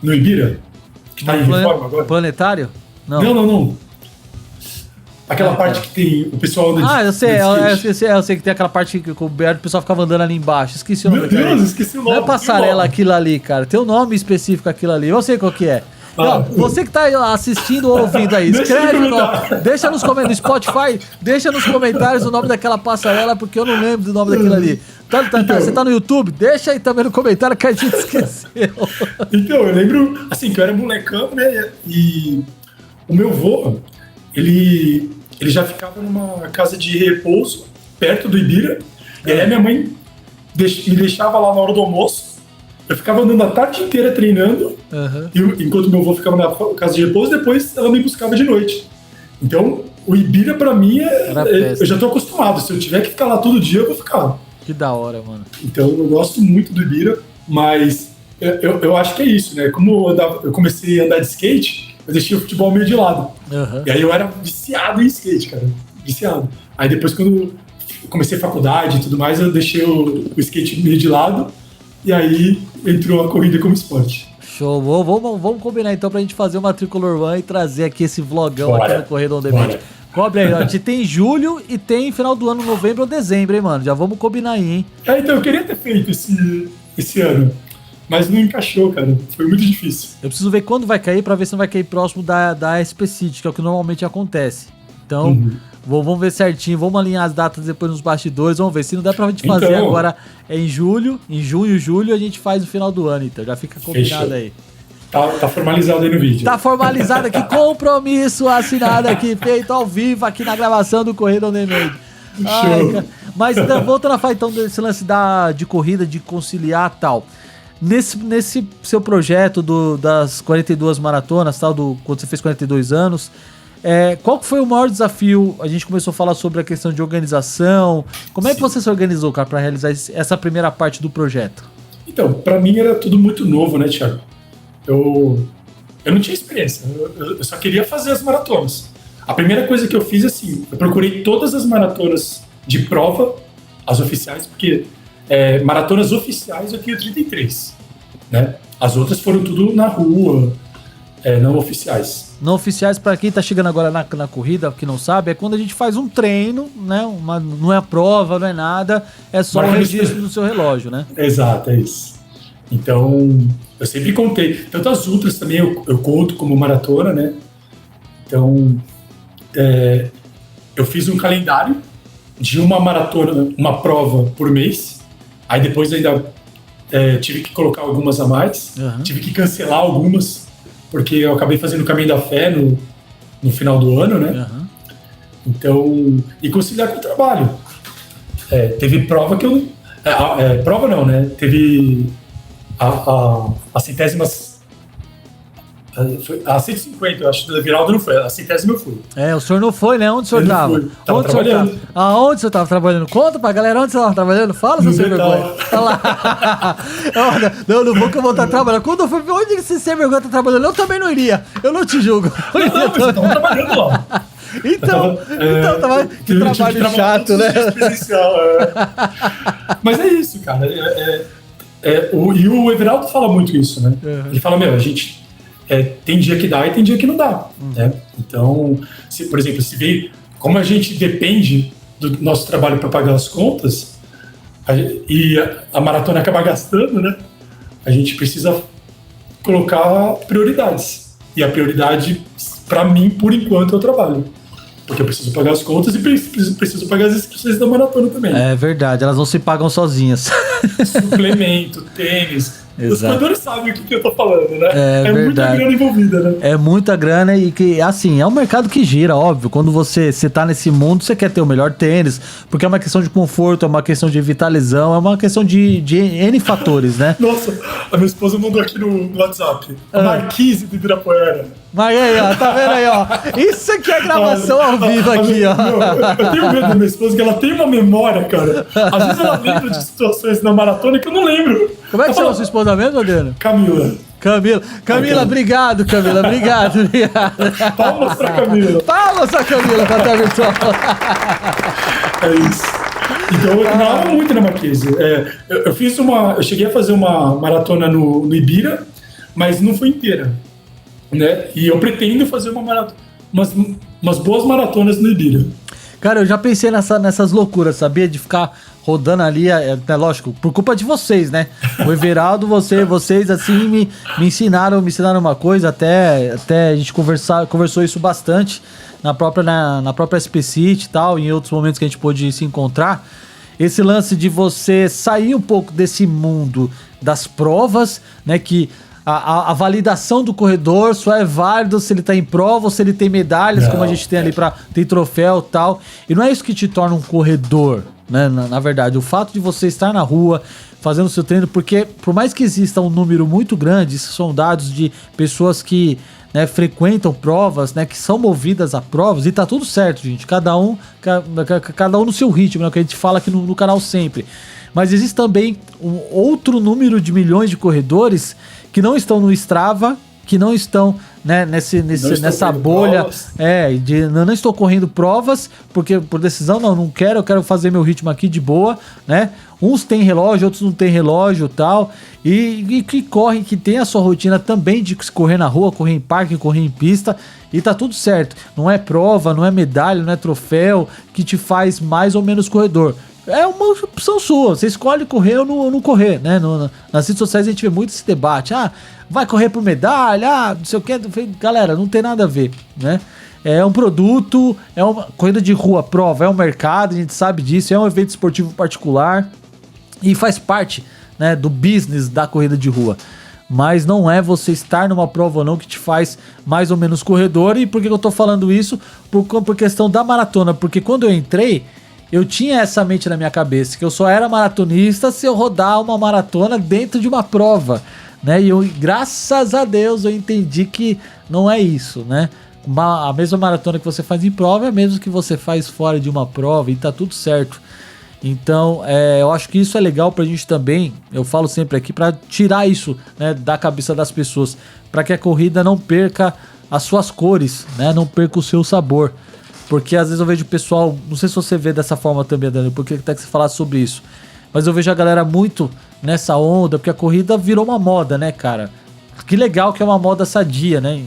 no Ibira. Que tá em reforma agora. Planetário? Não. Não. Aquela parte que tem o pessoal anda de Ah, eu sei, de skate. eu sei que tem aquela parte que coberto, o pessoal ficava andando ali embaixo. Esqueci o nome Meu daquilo Deus, ali. esqueci o Não nome. é passarela aquilo ali, cara. Tem um nome específico aquilo ali. Eu sei qual que é. Não, você que tá aí assistindo ou ouvindo aí, Deixa escreve no no, comentário. deixa nos comentários, Spotify, deixa nos comentários o nome daquela passarela, porque eu não lembro do nome daquilo ali. Você tá no YouTube? Deixa aí também no comentário que a gente esqueceu. Então, eu lembro, assim, que eu era molecão, né? E o meu avô, ele já ficava numa casa de repouso, perto do Ibira. E aí a minha mãe me deixava lá na hora do almoço. Eu ficava andando a tarde inteira treinando, Uhum. enquanto meu avô ficava na casa de repouso, depois ela me buscava de noite. Então, o Ibira pra mim, eu já tô acostumado. Se eu tiver que ficar lá todo dia, eu vou ficar. Que da hora, mano. Então, eu gosto muito do Ibira, mas eu acho que é isso, né? Como eu comecei a andar de skate, eu deixei o futebol meio de lado. Uhum. E aí eu era viciado em skate, cara. Viciado. Aí depois, quando eu comecei faculdade e tudo mais, eu deixei o skate meio de lado. E aí entrou a corrida como esporte. Show, vamos combinar então pra gente fazer uma Tricolor One e trazer aqui esse vlogão Bora, aqui no Corredor Debate. bora. Cobre aí, ó. A gente tem julho e tem final do ano, novembro ou dezembro, hein, mano? Já vamos combinar aí, hein? Então, eu queria ter feito esse ano, mas não encaixou, cara. Foi muito difícil. Eu preciso ver quando vai cair pra ver se não vai cair próximo da SP City, que é o que normalmente acontece. Então, vamos ver certinho, vamos alinhar as datas depois nos bastidores, vamos ver. Se não der pra gente fazer Então. agora em julho, julho, a gente faz no final do ano, então já fica combinado Fechou. aí. Tá formalizado aí no vídeo. Tá formalizado aqui, compromisso assinado aqui, feito ao vivo aqui na gravação do Corrida On Demand. Ai, Show. cara. Mas voltando a falar então desse lance de corrida, de conciliar e tal. Nesse seu projeto das 42 maratonas, tal, quando você fez 42 anos, qual que foi o maior desafio? A gente começou a falar sobre a questão de organização. Como é que você se organizou, cara, para realizar essa primeira parte do projeto? Então, pra mim era tudo muito novo, né, Thiago? Eu não tinha experiência, eu só queria fazer as maratonas. A primeira coisa que eu fiz, assim, eu procurei todas as maratonas de prova, as oficiais, porque maratonas oficiais eu tenho 33, né? As outras foram tudo na rua, não oficiais. Não oficiais, para quem tá chegando agora na corrida, que não sabe, é quando a gente faz um treino, né? Não é prova, não é nada, é só o registro do seu relógio, né? Exato, é isso. Então, eu sempre contei. Tanto as ultras também eu conto como maratona, né? Então, eu fiz um calendário de uma maratona, uma prova por mês. Aí depois ainda tive que colocar algumas a mais. Uhum. Tive que cancelar algumas, porque eu acabei fazendo o Caminho da Fé no final do ano, né? Uhum. Então, e conciliar com o trabalho. Teve prova que eu... prova não, né? Teve as centésimas... A 150, eu acho que o Everaldo não foi. A centésima eu fui. O senhor não foi, né? Onde o senhor estava? Tava trabalhando. Aonde o senhor estava trabalhando? Conta pra galera onde você estava trabalhando. Fala, seu sem vergonha. Olha lá. Não vou que eu vou estar trabalhando. Quando eu for ver onde esse sem vergonha tá trabalhando, eu também não iria. Eu não te julgo. Não, mas eu tava trabalhando lá. Então que trabalho chato, né? Mas é isso, cara. E o Everaldo fala muito isso, né? Uhum. Ele fala, a gente tem dia que dá e tem dia que não dá. Né? Então, por exemplo, se vê como a gente depende do nosso trabalho para pagar as contas e a maratona acaba gastando, né? A gente precisa colocar prioridades. E a prioridade, para mim, por enquanto, é o trabalho. Porque eu preciso pagar as contas e preciso pagar as inscrições da maratona também. É verdade, elas não se pagam sozinhas. Suplemento, tênis. Exato. Os corredores sabem o que eu tô falando, né? É muita grana envolvida, né? É muita grana e que, assim, é um mercado que gira, óbvio. Quando você tá nesse mundo, você quer ter o melhor tênis, porque é uma questão de conforto, é uma questão de vitalização, é uma questão de N fatores, né? Nossa, a minha esposa mandou aqui no WhatsApp. A Marquise de Ibirapuera. Mas aí, ó, tá vendo aí, ó? Isso aqui é gravação ao vivo aqui, ó. Eu tenho medo da minha esposa, que ela tem uma memória, cara. Às vezes ela lembra de situações na maratona que eu não lembro. Como é que chama sua esposa mesmo, Adriano? Camila, obrigado, Camila, obrigado. Palmas pra Camila. Palmas pra Camila, pra virtual. É isso. Então eu treinava muito na Marquise. Eu cheguei a fazer uma maratona no Ibira, mas não foi inteira. Né? E eu pretendo fazer umas boas maratonas no Ibira. Cara, eu já pensei nessas loucuras, sabia? De ficar rodando ali, lógico, por culpa de vocês, né? O Everaldo, vocês assim, me ensinaram uma coisa, até a gente conversou isso bastante na própria SP City e tal, em outros momentos que a gente pôde se encontrar. Esse lance de você sair um pouco desse mundo das provas, né? Que a validação do corredor só é válido se ele tá em prova ou se ele tem medalhas, como a gente tem ali, tem troféu e tal. E não é isso que te torna um corredor, né? Na verdade, o fato de você estar na rua fazendo o seu treino, porque por mais que exista um número muito grande, isso são dados de pessoas que, né, frequentam provas, né, que são movidas a provas, e tá tudo certo, gente. Cada um no seu ritmo, né, que a gente fala aqui no canal sempre. Mas existe também um outro número de milhões de corredores que não estão no Strava, que não estão, né, nessa bolha, não estou correndo provas, porque por decisão, eu quero fazer meu ritmo aqui de boa, né? Uns têm relógio, outros não têm relógio e tal, e que correm, que tem a sua rotina também de correr na rua, correr em parque, correr em pista, e tá tudo certo. Não é prova, não é medalha, não é troféu que te faz mais ou menos corredor. É uma opção sua, você escolhe correr ou não correr, né? Nas redes sociais a gente vê muito esse debate, vai correr por medalha, não sei o que, galera, não tem nada a ver, né? É um produto, é uma corrida de rua, prova, é um mercado, a gente sabe disso, é um evento esportivo particular e faz parte, né, do business da corrida de rua. Mas não é você estar numa prova ou não que te faz mais ou menos corredor. E por que eu tô falando isso? Por questão da maratona, porque quando eu entrei, eu tinha essa mente na minha cabeça, que eu só era maratonista se eu rodar uma maratona dentro de uma prova, né? E graças a Deus, eu entendi que não é isso, né? A mesma maratona que você faz em prova é a mesma que você faz fora de uma prova e tá tudo certo. Então, eu acho que isso é legal pra gente também, eu falo sempre aqui, pra tirar isso, né, da cabeça das pessoas, pra que a corrida não perca as suas cores, né? Não perca o seu sabor. Porque às vezes eu vejo o pessoal, não sei se você vê dessa forma também, Dani, porque até que você falasse sobre isso, mas eu vejo a galera muito nessa onda, porque a corrida virou uma moda, né, cara? Que legal que é uma moda sadia, né?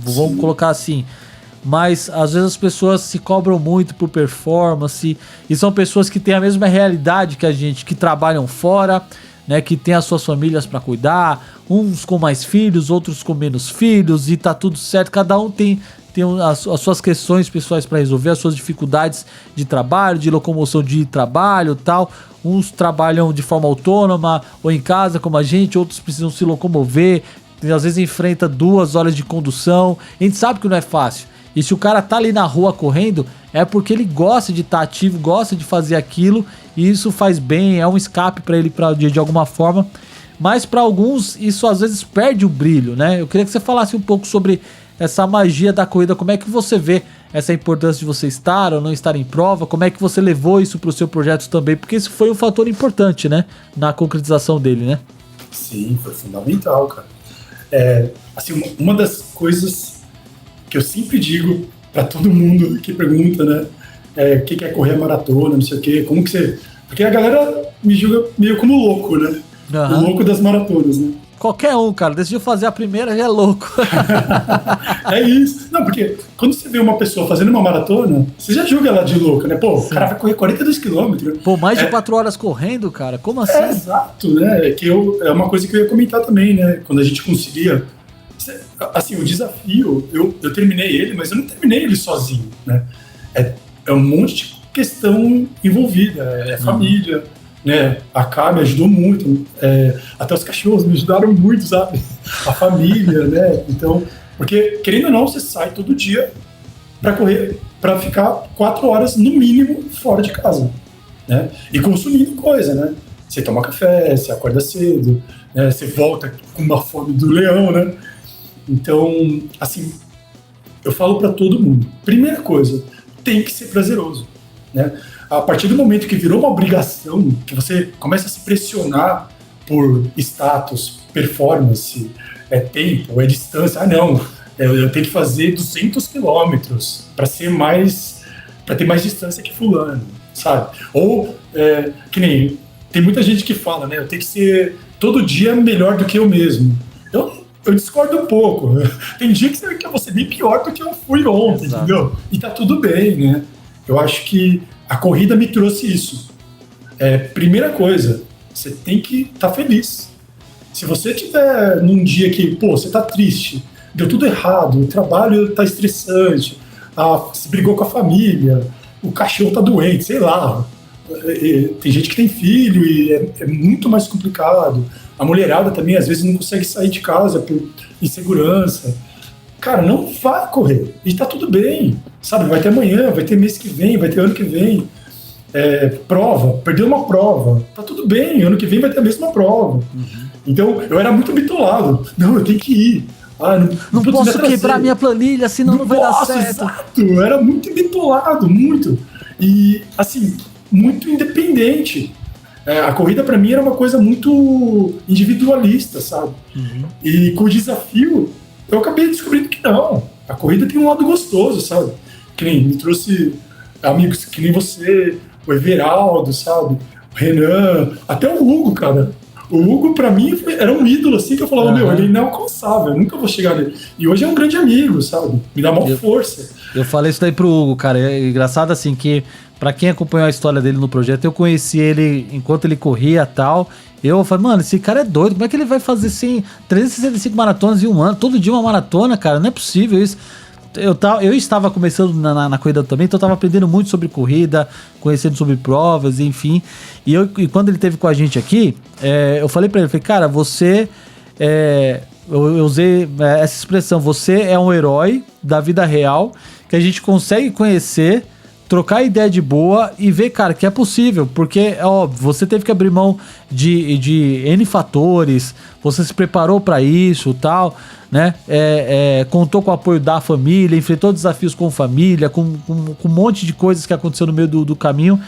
Vamos colocar assim. Mas às vezes as pessoas se cobram muito por performance, e são pessoas que têm a mesma realidade que a gente, que trabalham fora, né, que tem as suas famílias para cuidar, uns com mais filhos, outros com menos filhos, e tá tudo certo, cada um tem as suas questões pessoais para resolver, as suas dificuldades de trabalho, de locomoção de trabalho e tal. Uns trabalham de forma autônoma ou em casa como a gente, outros precisam se locomover, às vezes enfrenta 2 horas de condução. A gente sabe que não é fácil. E se o cara tá ali na rua correndo, é porque ele gosta de estar ativo, gosta de fazer aquilo, e isso faz bem, é um escape para ele de alguma forma. Mas para alguns isso às vezes perde o brilho, né? Eu queria que você falasse um pouco sobre essa magia da corrida, como é que você vê essa importância de você estar ou não estar em prova, como é que você levou isso para o seu projeto também, porque isso foi um fator importante, né, na concretização dele, né? Sim, foi fundamental, cara. Assim, uma das coisas que eu sempre digo para todo mundo que pergunta, né, o que é correr a maratona, não sei o quê, como que você... Porque a galera me julga meio como louco, né? O louco das maratonas, né? Qualquer um, cara, decidiu fazer a primeira, já é louco. É isso. Não, porque quando você vê uma pessoa fazendo uma maratona, você já julga ela de louca, né? Pô, o cara vai correr 42 quilômetros. Pô, mais de 4 horas correndo, cara, como assim? Exato, né? É uma coisa que eu ia comentar também, né? Quando a gente conseguia... Assim, o desafio, eu terminei ele, mas eu não terminei ele sozinho, né? É um monte de questão envolvida, família, né? A Cá me ajudou muito, até os cachorros me ajudaram muito, sabe? A família, né? Então, porque querendo ou não, você sai todo dia para correr, para ficar 4 horas no mínimo fora de casa, né? E consumindo coisa, né? Você toma café, você acorda cedo, né? Você volta com uma fome do leão, né? Então, assim, eu falo para todo mundo, primeira coisa, tem que ser prazeroso, né? A partir do momento que virou uma obrigação, que você começa a se pressionar por status, performance, tempo, distância, não, eu tenho que fazer 200 quilômetros para ter mais distância que fulano, sabe? Ou, que nem, tem muita gente que fala, né, eu tenho que ser todo dia melhor do que eu mesmo. Eu discordo um pouco. Tem dia que eu vou ser bem pior do que eu fui ontem, entendeu? E tá tudo bem, né? Eu acho que a corrida me trouxe isso. Primeira coisa, você tem que estar feliz. Se você tiver num dia que, pô, você tá triste, deu tudo errado, o trabalho tá estressante, você brigou com a família, o cachorro tá doente, sei lá. Tem gente que tem filho e é muito mais complicado. A mulherada também, às vezes, não consegue sair de casa por insegurança. Cara, não vai correr. E tá tudo bem, sabe? Vai ter amanhã, vai ter mês que vem, vai ter ano que vem. Prova, perdeu uma prova. Tá tudo bem, ano que vem vai ter a mesma prova. Então, eu era muito bitolado. Não, eu tenho que ir. Não posso quebrar minha planilha, senão não vai dar certo. Exato, eu era muito bitolado, muito. E, assim, muito independente. A corrida para mim era uma coisa muito individualista, sabe? E com o desafio, eu acabei descobrindo que não. A corrida tem um lado gostoso, sabe? Que nem me trouxe amigos que nem você, o Everaldo, sabe? O Renan, até o Hugo, cara. O Hugo, pra mim, era um ídolo, assim, que eu falava, meu, ele é inalcançável, eu nunca vou chegar nele. E hoje é um grande amigo, sabe? Me dá uma força. Eu falei isso daí pro Hugo, cara. É engraçado, assim, que pra quem acompanhou a história dele no projeto, eu conheci ele enquanto ele corria e tal. Eu falei, mano, esse cara é doido, como é que ele vai fazer, assim, 365 maratonas em um ano? Todo dia uma maratona, cara, não é possível isso. Eu estava começando na corrida também, então eu estava aprendendo muito sobre corrida, conhecendo sobre provas, enfim. E quando ele esteve com a gente aqui, eu falei para ele, falei, cara, você... eu usei essa expressão, você é um herói da vida real, que a gente consegue conhecer, trocar ideia de boa e ver, cara, que é possível, porque é óbvio, você teve que abrir mão de N fatores, você se preparou para isso, tal, né? Contou com o apoio da família, enfrentou desafios com família, com um monte de coisas que aconteceu no meio do caminho,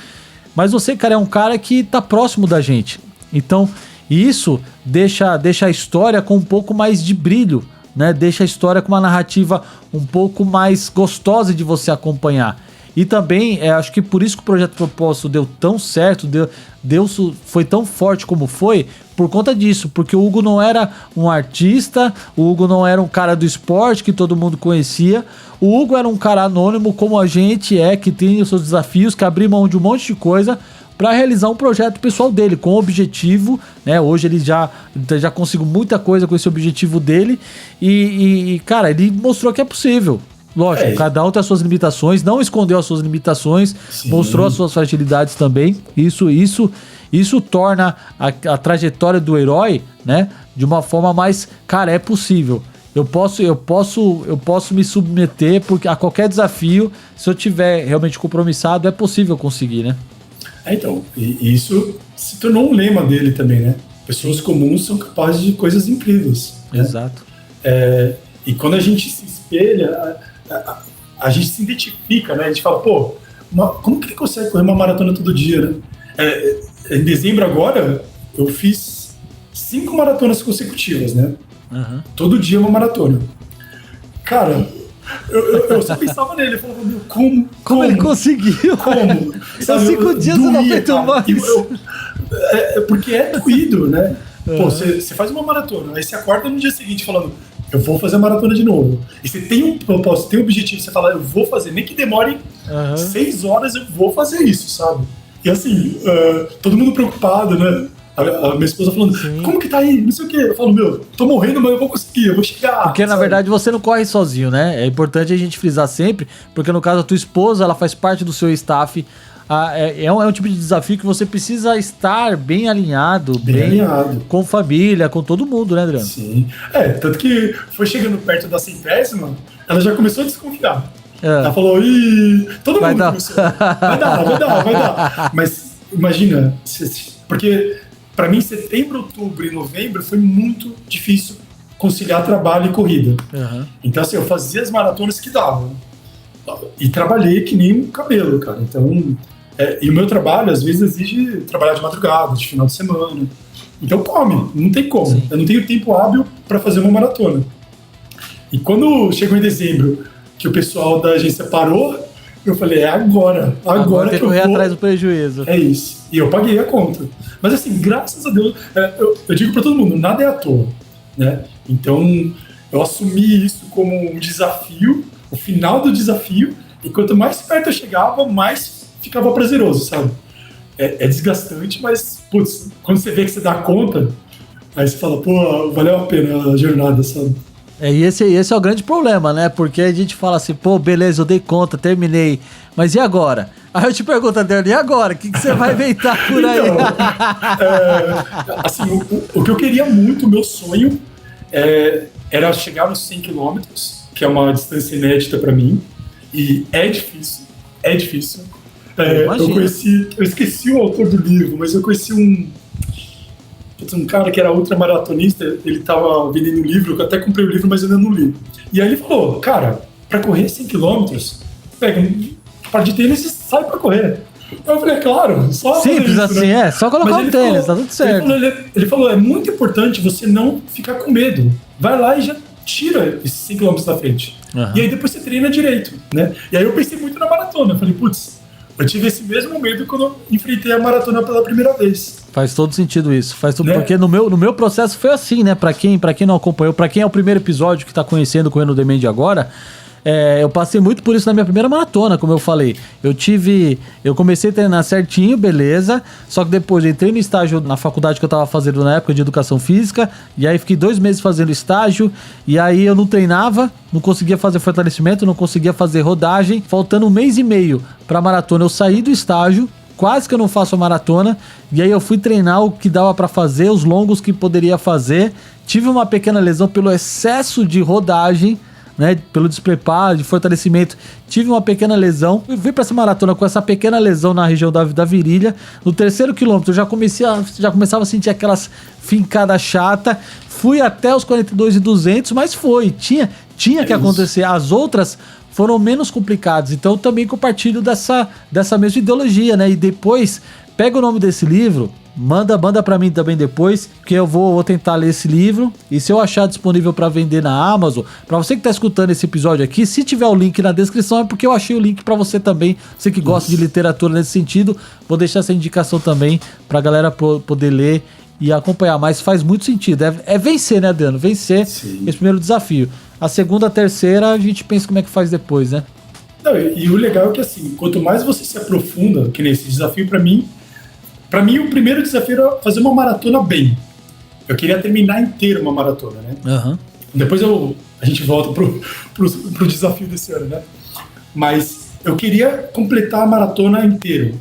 mas você, cara, é um cara que tá próximo da gente, então isso deixa a história com um pouco mais de brilho, né? Deixa a história com uma narrativa um pouco mais gostosa de você acompanhar. E também, acho que por isso que o Projeto Propósito deu tão certo, foi tão forte como foi, por conta disso, porque o Hugo não era um artista, o Hugo não era um cara do esporte que todo mundo conhecia, o Hugo era um cara anônimo como a gente que tem os seus desafios, que abriu mão de um monte de coisa para realizar um projeto pessoal dele, com objetivo, né? Hoje ele já conseguiu muita coisa com esse objetivo dele e cara, ele mostrou que é possível. Lógico, cada um tem as suas limitações, não escondeu as suas limitações, sim, mostrou as suas fragilidades também. Isso torna a trajetória do herói, né, de uma forma mais, cara, é possível. eu posso me submeter porque a qualquer desafio, se eu tiver realmente compromissado, é possível conseguir, né? Então, e isso se tornou um lema dele também, né? Pessoas comuns são capazes de coisas incríveis. Né? Exato. E quando a gente se espelha, a gente se identifica, né? A gente fala, pô, como que ele consegue correr uma maratona todo dia, né? Em dezembro agora, eu fiz 5 maratonas consecutivas, né? Uhum. Todo dia uma maratona. Cara, eu só pensava nele, eu falava, meu, como ele conseguiu? Como? São 5 dias eu não aguento mais. Porque é doído, né? Pô, você faz uma maratona, aí você acorda no dia seguinte falando, eu vou fazer a maratona de novo. E você tem um propósito, tem um objetivo, você fala, eu vou fazer, nem que demore 6 horas, eu vou fazer isso, sabe? E assim, todo mundo preocupado, né? A minha esposa falando, sim, como que tá aí? Não sei o quê. Eu falo, meu, tô morrendo, mas eu vou conseguir, eu vou chegar. Porque, na verdade, você não corre sozinho, né? É importante a gente frisar sempre, porque no caso a tua esposa, ela faz parte do seu staff. É um tipo de desafio que você precisa estar bem alinhado, bem alinhado, com família, com todo mundo, né, Adriano? Sim. Tanto que foi chegando perto da 100ª, ela já começou a desconfiar. Ela falou, todo mundo começou. Vai dar. Mas imagina, porque para mim setembro, outubro e novembro foi muito difícil conciliar trabalho e corrida. Então assim, eu fazia as maratonas que davam. E trabalhei que nem um cabelo, cara. Então, e o meu trabalho às vezes exige trabalhar de madrugada, de final de semana. Então não tem como. Sim. Eu não tenho tempo hábil para fazer uma maratona. E quando chegou em dezembro, que o pessoal da agência parou, eu falei, agora tem que correr atrás do prejuízo. É isso. E eu paguei a conta. Mas assim, graças a Deus, eu digo para todo mundo, nada é à toa, né? Então, eu assumi isso como um desafio, o final do desafio, e quanto mais perto eu chegava, mais ficava prazeroso, sabe? É desgastante, mas, putz, quando você vê que você dá conta, aí você fala, pô, valeu a pena a jornada, sabe? E esse é o grande problema, né? Porque a gente fala assim, pô, beleza, eu dei conta, terminei, mas e agora? Aí eu te pergunto, Adriano, e agora? O que você vai inventar por aí? Assim, o que eu queria muito, o meu sonho, era chegar nos 100 km, que é uma distância inédita para mim, e é difícil. Eu esqueci o autor do livro, mas eu conheci um cara que era ultramaratonista, ele tava vendendo um livro, eu até comprei o livro, mas ainda não li. E aí ele falou, cara, para correr 100 km, pega um par de tênis e sai para correr. Eu falei, claro, só simples isso, assim, né? Só colocar um tênis, tá tudo certo. Ele falou, é muito importante você não ficar com medo. Vai lá e já tira esses 100 km da frente. E aí depois você treina direito, né? E aí eu pensei muito na maratona. Eu falei, putz, eu tive esse mesmo medo quando eu enfrentei a maratona pela primeira vez. Faz todo sentido isso. Né? Porque no meu processo foi assim, né? Pra quem não acompanhou, pra quem é o primeiro episódio que tá conhecendo o Correndo on Demand agora, eu passei muito por isso na minha primeira maratona, como eu falei. Eu comecei a treinar certinho, beleza. Só que depois eu entrei no estágio na faculdade que eu tava fazendo na época de educação física. E aí fiquei 2 meses fazendo estágio. E aí eu não treinava, não conseguia fazer fortalecimento, não conseguia fazer rodagem. Faltando 1 mês e meio pra maratona, eu saí do estágio. Quase que eu não faço a maratona. E aí eu fui treinar o que dava pra fazer, os longos que poderia fazer. Tive uma pequena lesão pelo excesso de rodagem, né, pelo despreparo, de fortalecimento, tive uma pequena lesão. Eu fui pra essa maratona com essa pequena lesão na região da virilha. No 3º quilômetro eu já começava a sentir aquelas fincadas chatas. Fui até os 42.200, mas tinha que acontecer. As outras foram menos complicadas. Então eu também compartilho dessa mesma ideologia, né? E depois, pega o nome desse livro, manda pra mim também depois, que eu vou tentar ler esse livro, e se eu achar disponível pra vender na Amazon, pra você que tá escutando esse episódio aqui, se tiver o link na descrição é porque eu achei o link pra você também, você que gosta de literatura nesse sentido, vou deixar essa indicação também pra galera poder ler e acompanhar, mas faz muito sentido, é vencer, né, Adriano? Vencer Sim. Esse primeiro desafio. A segunda, a terceira, a gente pensa como é que faz depois, né? Não, e o legal é que assim, quanto mais você se aprofunda, que nesse desafio pra mim, o primeiro desafio era fazer uma maratona bem. Eu queria terminar inteira uma maratona, né? Depois a gente volta pro desafio desse ano, né? Mas eu queria completar a maratona inteira.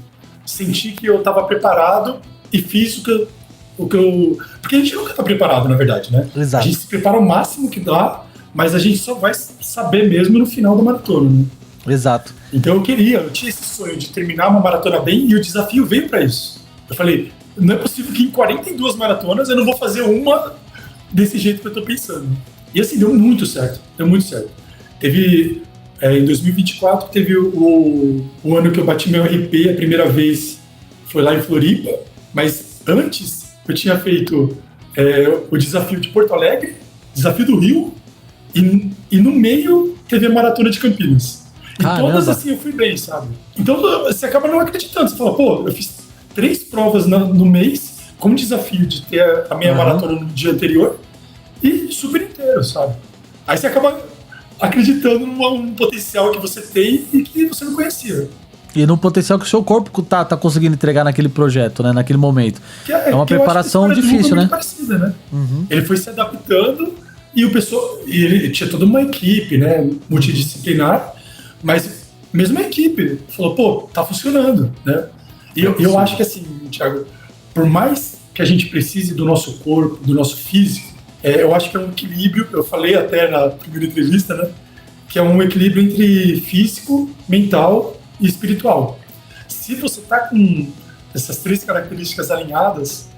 Senti que eu estava preparado e fiz o que eu... Porque a gente nunca está preparado, na verdade, né? Exato. A gente se prepara o máximo que dá mas a gente só vai saber mesmo no final da maratona, né? Exato. Então eu tinha esse sonho de terminar uma maratona bem e o desafio veio para isso. Eu falei, não é possível que em 42 maratonas eu não vou fazer uma desse jeito que eu tô pensando. E assim, deu muito certo, Teve, em 2024, teve o ano que eu bati meu RP a primeira vez, foi lá em Floripa, mas antes eu tinha feito o desafio de Porto Alegre, desafio do Rio, e no meio teve a maratona de Campinas. E todas assim eu fui bem, sabe? Então você acaba não acreditando, você fala, pô, eu fiz 3 provas no mês, com o desafio de ter a minha maratona no dia anterior, e super inteiro, sabe? Aí você acaba acreditando num potencial que você tem e que você não conhecia. E no potencial que o seu corpo tá conseguindo entregar naquele projeto, né? Naquele momento. É uma preparação difícil, né? Parecida, né? Ele foi se adaptando e ele tinha toda uma equipe, né? Multidisciplinar, mas mesmo a equipe falou, pô, tá funcionando, né? E eu acho que assim, Thiago, por mais que a gente precise do nosso corpo, do nosso físico, eu acho que é um equilíbrio, eu falei até na primeira entrevista, né? Que é um equilíbrio entre físico, mental e espiritual. Se você tá com essas 3 características alinhadas,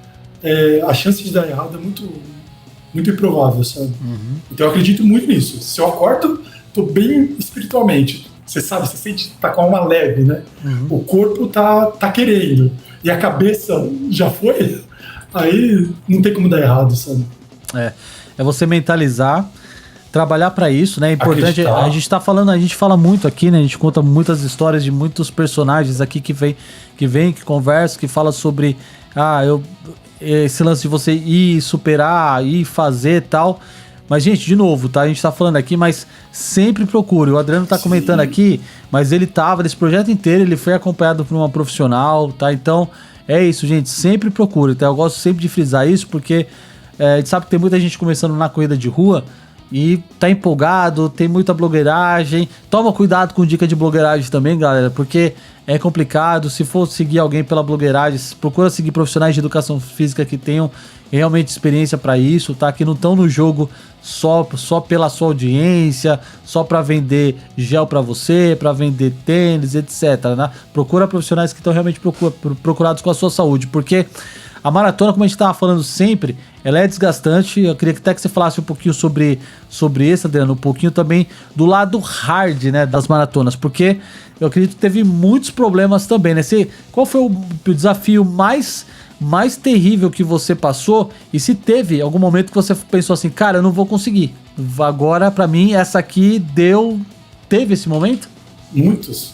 a chance de dar errado é muito, muito improvável, sabe? Então eu acredito muito nisso. Se eu acordo, tô bem espiritualmente. Você sabe, você sente que tá com a alma leve, né? O corpo tá querendo. E a cabeça já foi, aí não tem como dar errado, sabe? É você mentalizar, trabalhar para isso, né? É importante. A gente fala muito aqui, né? A gente conta muitas histórias de muitos personagens aqui que conversam, que fala sobre esse lance de você ir superar, ir fazer e tal. Mas, gente, de novo, tá? A gente tá falando aqui, mas sempre procure. O Adriano tá comentando aqui, mas ele tava nesse projeto inteiro, ele foi acompanhado por uma profissional, tá? Então, é isso, gente. Sempre procure, tá? Eu gosto sempre de frisar isso, porque a gente sabe que tem muita gente começando na corrida de rua e tá empolgado, tem muita blogueiragem. Toma cuidado com dica de blogueiragem também, galera, porque é complicado. Se for seguir alguém pela blogueiragem, procura seguir profissionais de educação física que tenham realmente experiência para isso, tá? Que não estão no jogo só pela sua audiência, só para vender gel para você, para vender tênis, etc, né? Procura profissionais que estão realmente procurados com a sua saúde, porque a maratona, como a gente estava falando sempre, ela é desgastante. Eu queria até que você falasse um pouquinho sobre isso, Adriano, um pouquinho também do lado hard, né, das maratonas, porque eu acredito que teve muitos problemas também, né? Qual foi o desafio mais terrível que você passou? E se teve algum momento que você pensou assim, cara, eu não vou conseguir, agora pra mim essa aqui teve esse momento? Muitos.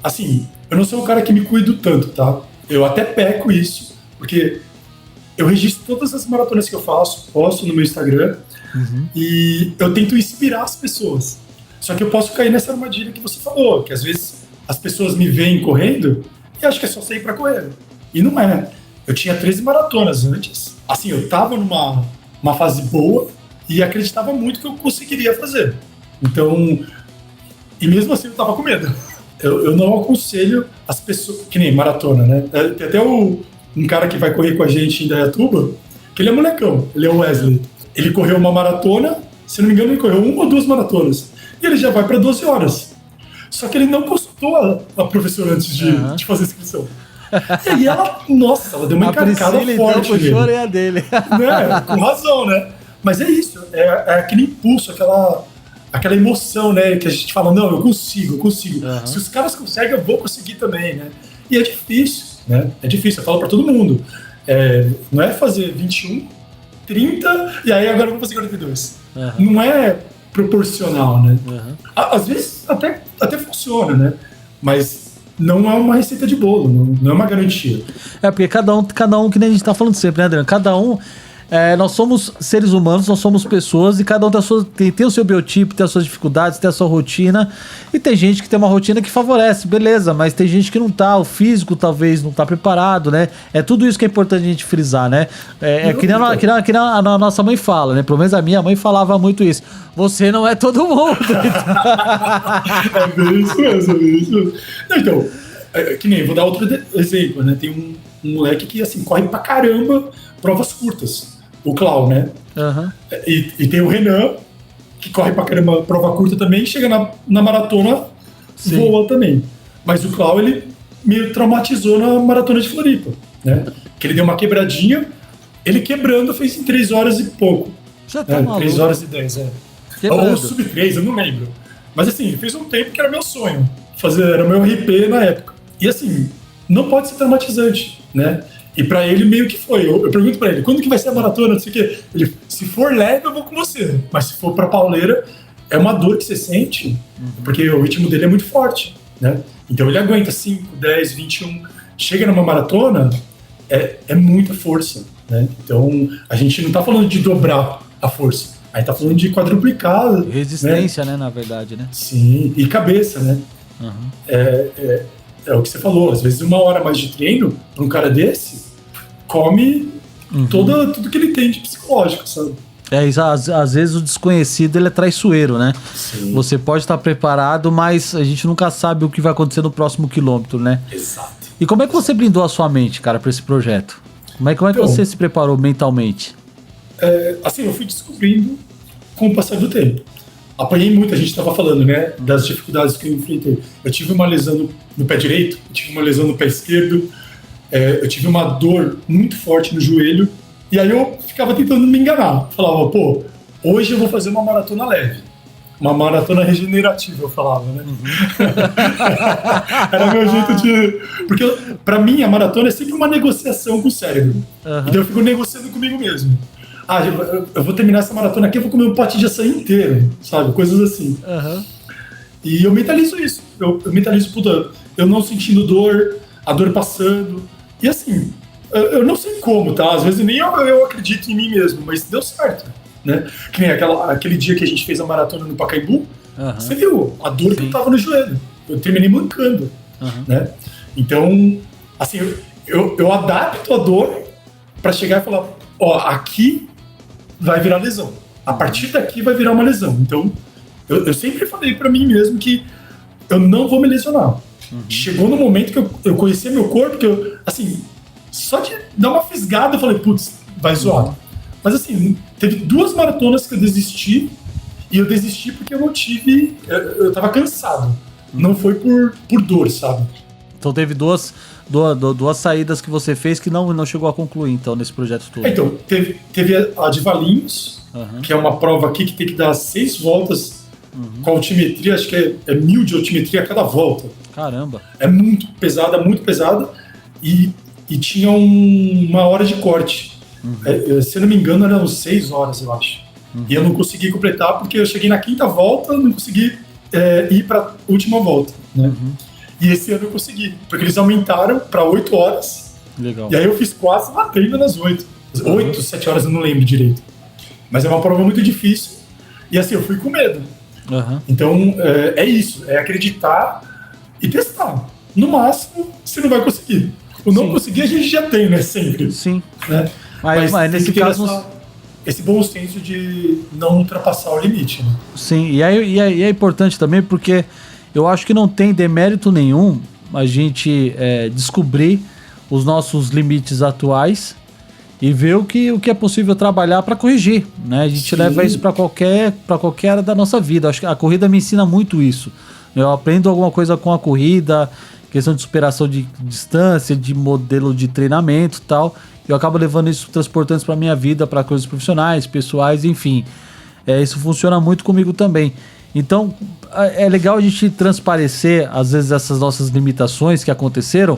Assim, eu não sou um cara que me cuido tanto, tá? Eu até peco isso, porque eu registro todas as maratonas que eu faço, posto no meu Instagram, e eu tento inspirar as pessoas. Só que eu posso cair nessa armadilha que você falou, que às vezes as pessoas me veem correndo e acham que é só sair pra correr. E não é. Eu tinha 13 maratonas antes. Assim, eu tava numa fase boa e acreditava muito que eu conseguiria fazer. Então, e mesmo assim eu tava com medo. Eu não aconselho as pessoas, que nem maratona, né? Tem até um cara que vai correr com a gente em Dayatuba, que ele é molecão, ele é o Wesley. Ele correu uma maratona, se não me engano ele correu 1 ou 2 maratonas, e ele já vai para 12 horas. Só que ele não consultou a professora antes de fazer a inscrição. E aí ela deu uma encarcada forte nele. Então, a dele. Né? Com razão, né? Mas é isso, é aquele impulso, aquela emoção, né, que a gente fala, não, eu consigo. Se os caras conseguem, eu vou conseguir também, né? E é difícil, né? É difícil, eu falo pra todo mundo. Não é fazer 21, 30, e aí agora eu vou fazer 42. Não é proporcional, né? Às vezes até funciona, né? Mas não é uma receita de bolo, não é uma garantia. Porque cada um, que nem a gente tá falando sempre, né, Adriano? Cada um... nós somos seres humanos, nós somos pessoas e cada um tem o seu biotipo, tem as suas dificuldades, tem a sua rotina, e tem gente que tem uma rotina que favorece, beleza, mas tem gente que não tá, o físico talvez não tá preparado, né? É tudo isso que é importante a gente frisar, né? Que nem a nossa mãe fala, né? Pelo menos a minha mãe falava muito isso. Você não é todo mundo. É bem isso mesmo. Então, que nem, vou dar outro exemplo, né? Tem um moleque que, assim, corre pra caramba provas curtas. o Clau, né? Aham. E tem o Renan, que corre pra caramba prova curta também, chega na maratona, Sim. voa também. Mas o Clau, ele me traumatizou na maratona de Floripa, né? Que ele deu uma quebradinha, ele quebrando fez em 3 horas e pouco. Já tá maluco. 3 horas e 10, Quebrando. Ou sub 3, eu não lembro. Mas assim, fez um tempo que era meu sonho. Era meu RP na época. E assim, não pode ser traumatizante, né? E pra ele meio que foi. Eu pergunto pra ele, quando que vai ser a maratona? Não sei o quê. Ele, se for leve, eu vou com você. Mas se for pra pauleira, é uma dor que você sente, porque o ritmo dele é muito forte, né? Então ele aguenta 5, 10, 21. Chega numa maratona, é muita força, né? Então a gente não tá falando de dobrar a força. Aí tá falando de quadruplicar. Resistência, né, na verdade, né? Sim, e cabeça, né? Uhum. É o que você falou, às vezes 1 hora mais de treino para um cara desse come tudo que ele tem de psicológico, sabe? Isso, às vezes o desconhecido ele é traiçoeiro, né? Sim. Você pode estar preparado, mas a gente nunca sabe o que vai acontecer no próximo quilômetro, né? Exato. E como é que você blindou a sua mente, cara, para esse projeto? Como é que Então, você se preparou mentalmente? Assim, eu fui descobrindo com o passar do tempo. Apanhei muito, a gente estava falando, né, das dificuldades que eu enfrentei. Eu tive uma lesão no pé direito, eu tive uma lesão no pé esquerdo, eu tive uma dor muito forte no joelho, e aí eu ficava tentando me enganar. Falava, pô, hoje eu vou fazer uma maratona leve. Uma maratona regenerativa, eu falava, né? Era meu jeito de... Porque, pra mim, a maratona é sempre uma negociação com o cérebro. Então eu fico negociando comigo mesmo. Eu vou terminar essa maratona aqui, eu vou comer um pote de açaí inteiro, sabe? Coisas assim. E eu mentalizo isso. Eu mentalizo, puta, eu não sentindo dor, a dor passando. E assim, eu não sei como, tá? Às vezes nem eu acredito em mim mesmo, mas deu certo, né? Que nem aquele dia que a gente fez a maratona no Pacaembu, você viu a dor que eu tava no joelho. Eu terminei mancando, né? Então, assim, eu adapto a dor pra chegar e falar, ó, aqui vai virar lesão. A partir daqui vai virar uma lesão. Então, eu sempre falei pra mim mesmo que eu não vou me lesionar. Chegou no momento que eu conhecia meu corpo, que eu, assim, só de dar uma fisgada, eu falei, putz, vai zoar. Mas assim, teve 2 maratonas que eu desisti, e eu desisti porque eu não tive, eu tava cansado. Não foi por dor, sabe? Então teve duas saídas que você fez que não chegou a concluir, então, nesse projeto todo. Então, teve a de Valinhos, que é uma prova aqui que tem que dar 6 voltas com altimetria, acho que é 1000 de altimetria a cada volta. Caramba. É muito pesada, e tinha 1 hora de corte. Se eu não me engano, eram 6 horas, eu acho. E eu não consegui completar porque eu cheguei na 5ª volta, não consegui ir pra última volta, né? E esse ano eu consegui, porque eles aumentaram para 8 horas. Legal. E aí eu fiz quase batendo nas 8. 8, 7 horas, eu não lembro direito. Mas é uma prova muito difícil. E assim, eu fui com medo. Então, é isso. É acreditar e testar. No máximo, você não vai conseguir. O não conseguir, a gente já tem, né? Sempre. Sim. Né? Mas nesse caso... Esse bom senso de não ultrapassar o limite, né? Sim, e é importante também porque eu acho que não tem demérito nenhum a gente descobrir os nossos limites atuais e ver o que é possível trabalhar para corrigir, né? A gente leva isso para qualquer área da nossa vida. Acho que a corrida me ensina muito isso. Eu aprendo alguma coisa com a corrida, questão de superação de distância, de modelo de treinamento e tal. Eu acabo levando isso, transportando isso para minha vida, para coisas profissionais, pessoais, enfim. Isso funciona muito comigo também. Então, é legal a gente transparecer, às vezes, essas nossas limitações que aconteceram,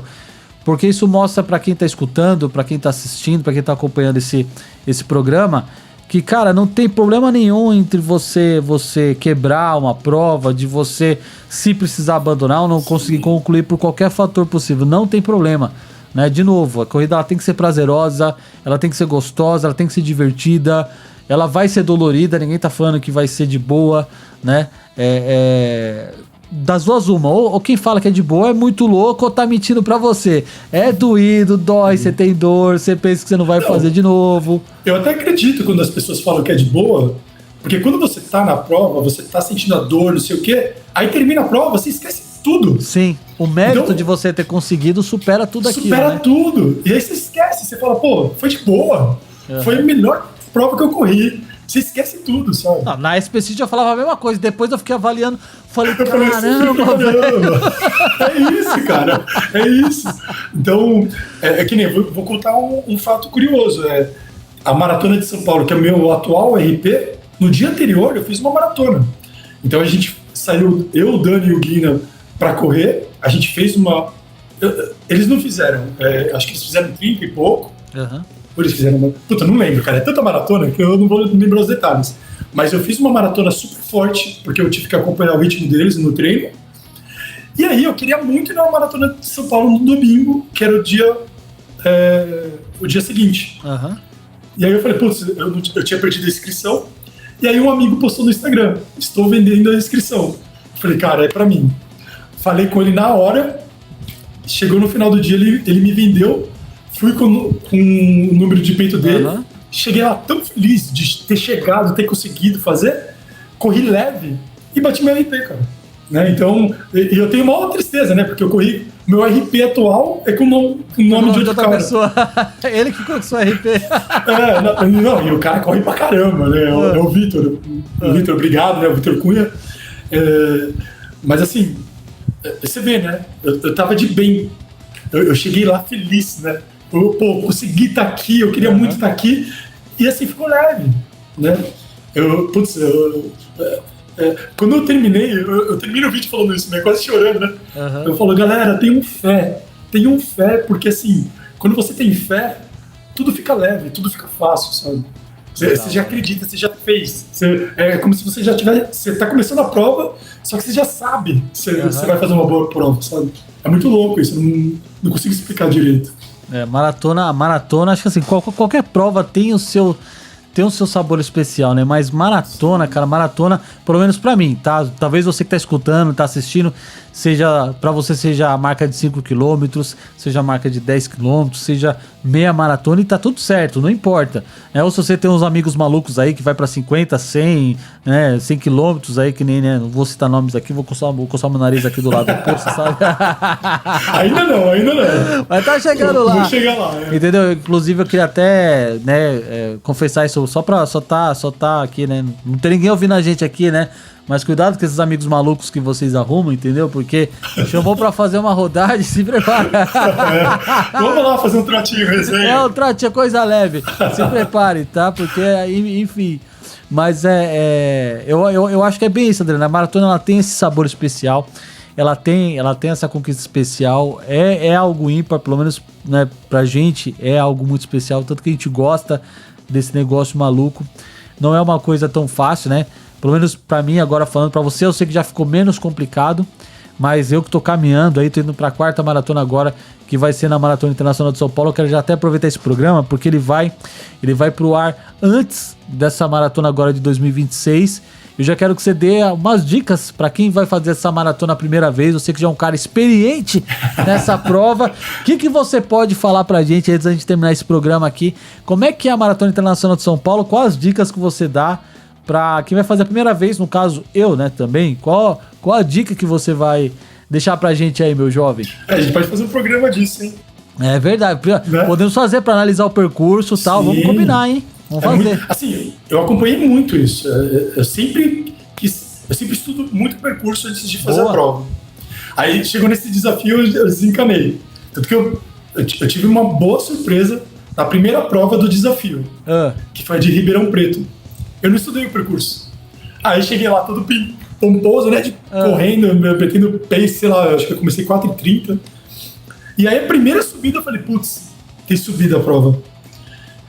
porque isso mostra para quem está escutando, para quem está assistindo, para quem está acompanhando esse programa, que, cara, não tem problema nenhum entre você quebrar uma prova, de você, se precisar abandonar ou não conseguir concluir por qualquer fator possível. Não tem problema. Né? De novo, a corrida ela tem que ser prazerosa, ela tem que ser gostosa, ela tem que ser divertida, ela vai ser dolorida, ninguém tá falando que vai ser de boa, né? Das duas uma, ou quem fala que é de boa é muito louco ou tá mentindo pra você. É doído, dói, você tem dor, você pensa que você não vai fazer de novo. Eu até acredito quando as pessoas falam que é de boa, porque quando você tá na prova, você tá sentindo a dor, não sei o quê, aí termina a prova, você esquece tudo. Sim, o mérito de você ter conseguido supera tudo aquilo, supera né? tudo. E aí você esquece, você fala, pô, foi de boa. Foi a melhor prova que eu corri. Você esquece tudo, sabe? Não, na SPC eu falava a mesma coisa. Depois eu fiquei avaliando. Falei, caramba, é isso, cara. É isso. Então, é que nem, vou contar um fato curioso. A Maratona de São Paulo, que é o meu atual RP, no dia anterior eu fiz uma maratona. Então a gente saiu, eu, o Dani e o Guina, pra correr. A gente fez uma... Eles não fizeram. Acho que eles fizeram 30 e pouco. Por isso fizeram uma... Puta, não lembro, cara. É tanta maratona que eu não vou lembrar os detalhes. Mas eu fiz uma maratona super forte, porque eu tive que acompanhar o ritmo deles no treino. E aí eu queria muito ir na Maratona de São Paulo no domingo, que era o dia seguinte. E aí eu falei, putz, eu tinha perdido a inscrição. E aí um amigo postou no Instagram, estou vendendo a inscrição. Eu falei, cara, é pra mim. Falei com ele na hora, chegou no final do dia, ele me vendeu, fui com o número de peito dele. Cheguei lá tão feliz de ter chegado, ter conseguido fazer, corri leve e bati meu RP, cara. Né? Então, eu tenho uma outra tristeza, né? Porque eu corri, meu RP atual é com o nome de outra cara. Pessoa. Ele que conquistou o RP. Não, e o cara corre pra caramba, né? É o Vitor. O Vitor, obrigado, né? O Vitor Cunha. Mas assim, você vê, né? Eu tava de bem. Eu cheguei lá feliz, né? Consegui estar aqui, eu queria muito estar aqui, e assim ficou leve, né? Quando eu terminei, eu termino o vídeo falando isso, né? Quase chorando, né? Eu falo, galera, tenham fé, porque assim, quando você tem fé, tudo fica leve, tudo fica fácil, sabe? Você já acredita, você já fez. É como se você já tivesse. Você tá começando a prova, só que você já sabe que você vai fazer uma boa prova, sabe? É muito louco isso, eu não consigo explicar direito. Maratona, acho que assim, qualquer prova tem o seu sabor especial, né? Mas maratona, cara, pelo menos pra mim, tá? Talvez você que tá escutando, tá assistindo, pra você seja a marca de 5 km, seja a marca de 10 km, seja meia maratona e tá tudo certo, não importa. Ou se você tem uns amigos malucos aí que vai pra 50, 100, né? 100 km aí, que nem, né? Não vou citar nomes aqui, vou coçar meu nariz aqui do lado do poço, sabe? Ainda não. Mas tá chegando lá. Vou chegar lá, Entendeu? Inclusive eu queria até, né, confessar isso só tá aqui, né? Não tem ninguém ouvindo a gente aqui, né? Mas cuidado com esses amigos malucos que vocês arrumam, entendeu? Porque chamou pra fazer uma rodagem, se prepara. Vamos lá fazer um trotinho, resenha. Um trotinho, coisa leve. Se prepare, tá? Porque, enfim... Mas eu acho que é bem isso, André. A maratona, ela tem esse sabor especial. Ela tem essa conquista especial. É algo ímpar, pelo menos, né, pra gente, é algo muito especial. Tanto que a gente gosta desse negócio maluco. Não é uma coisa tão fácil, né? Pelo menos pra mim, agora falando pra você, eu sei que já ficou menos complicado, mas eu que tô caminhando aí, tô indo pra 4ª maratona agora, que vai ser na Maratona Internacional de São Paulo. Eu quero já até aproveitar esse programa, porque ele vai pro ar antes dessa maratona agora de 2026. Eu já quero que você dê umas dicas pra quem vai fazer essa maratona a primeira vez. Você que já é um cara experiente nessa prova. O que você pode falar pra gente antes da gente terminar esse programa aqui? Como é que é a Maratona Internacional de São Paulo? Quais as dicas que você dá pra quem vai fazer a primeira vez? No caso, eu, né, também. Qual a dica que você vai deixar pra gente aí, meu jovem? A gente pode fazer um programa disso, hein? É verdade. Né? Podemos fazer pra analisar o percurso e tal. Vamos combinar, hein? Vamos fazer. Muito, assim, eu acompanhei muito isso. Eu sempre estudo muito o percurso antes de fazer a prova. Aí chegou nesse desafio, eu desencanei. Tanto que eu tive uma boa surpresa na primeira prova do desafio, que foi de Ribeirão Preto. Eu não estudei o percurso. Aí cheguei lá todo pomposo, né? Correndo, metendo pace, sei lá, acho que eu comecei 4h30. E aí a primeira subida eu falei, putz, tem subida a prova.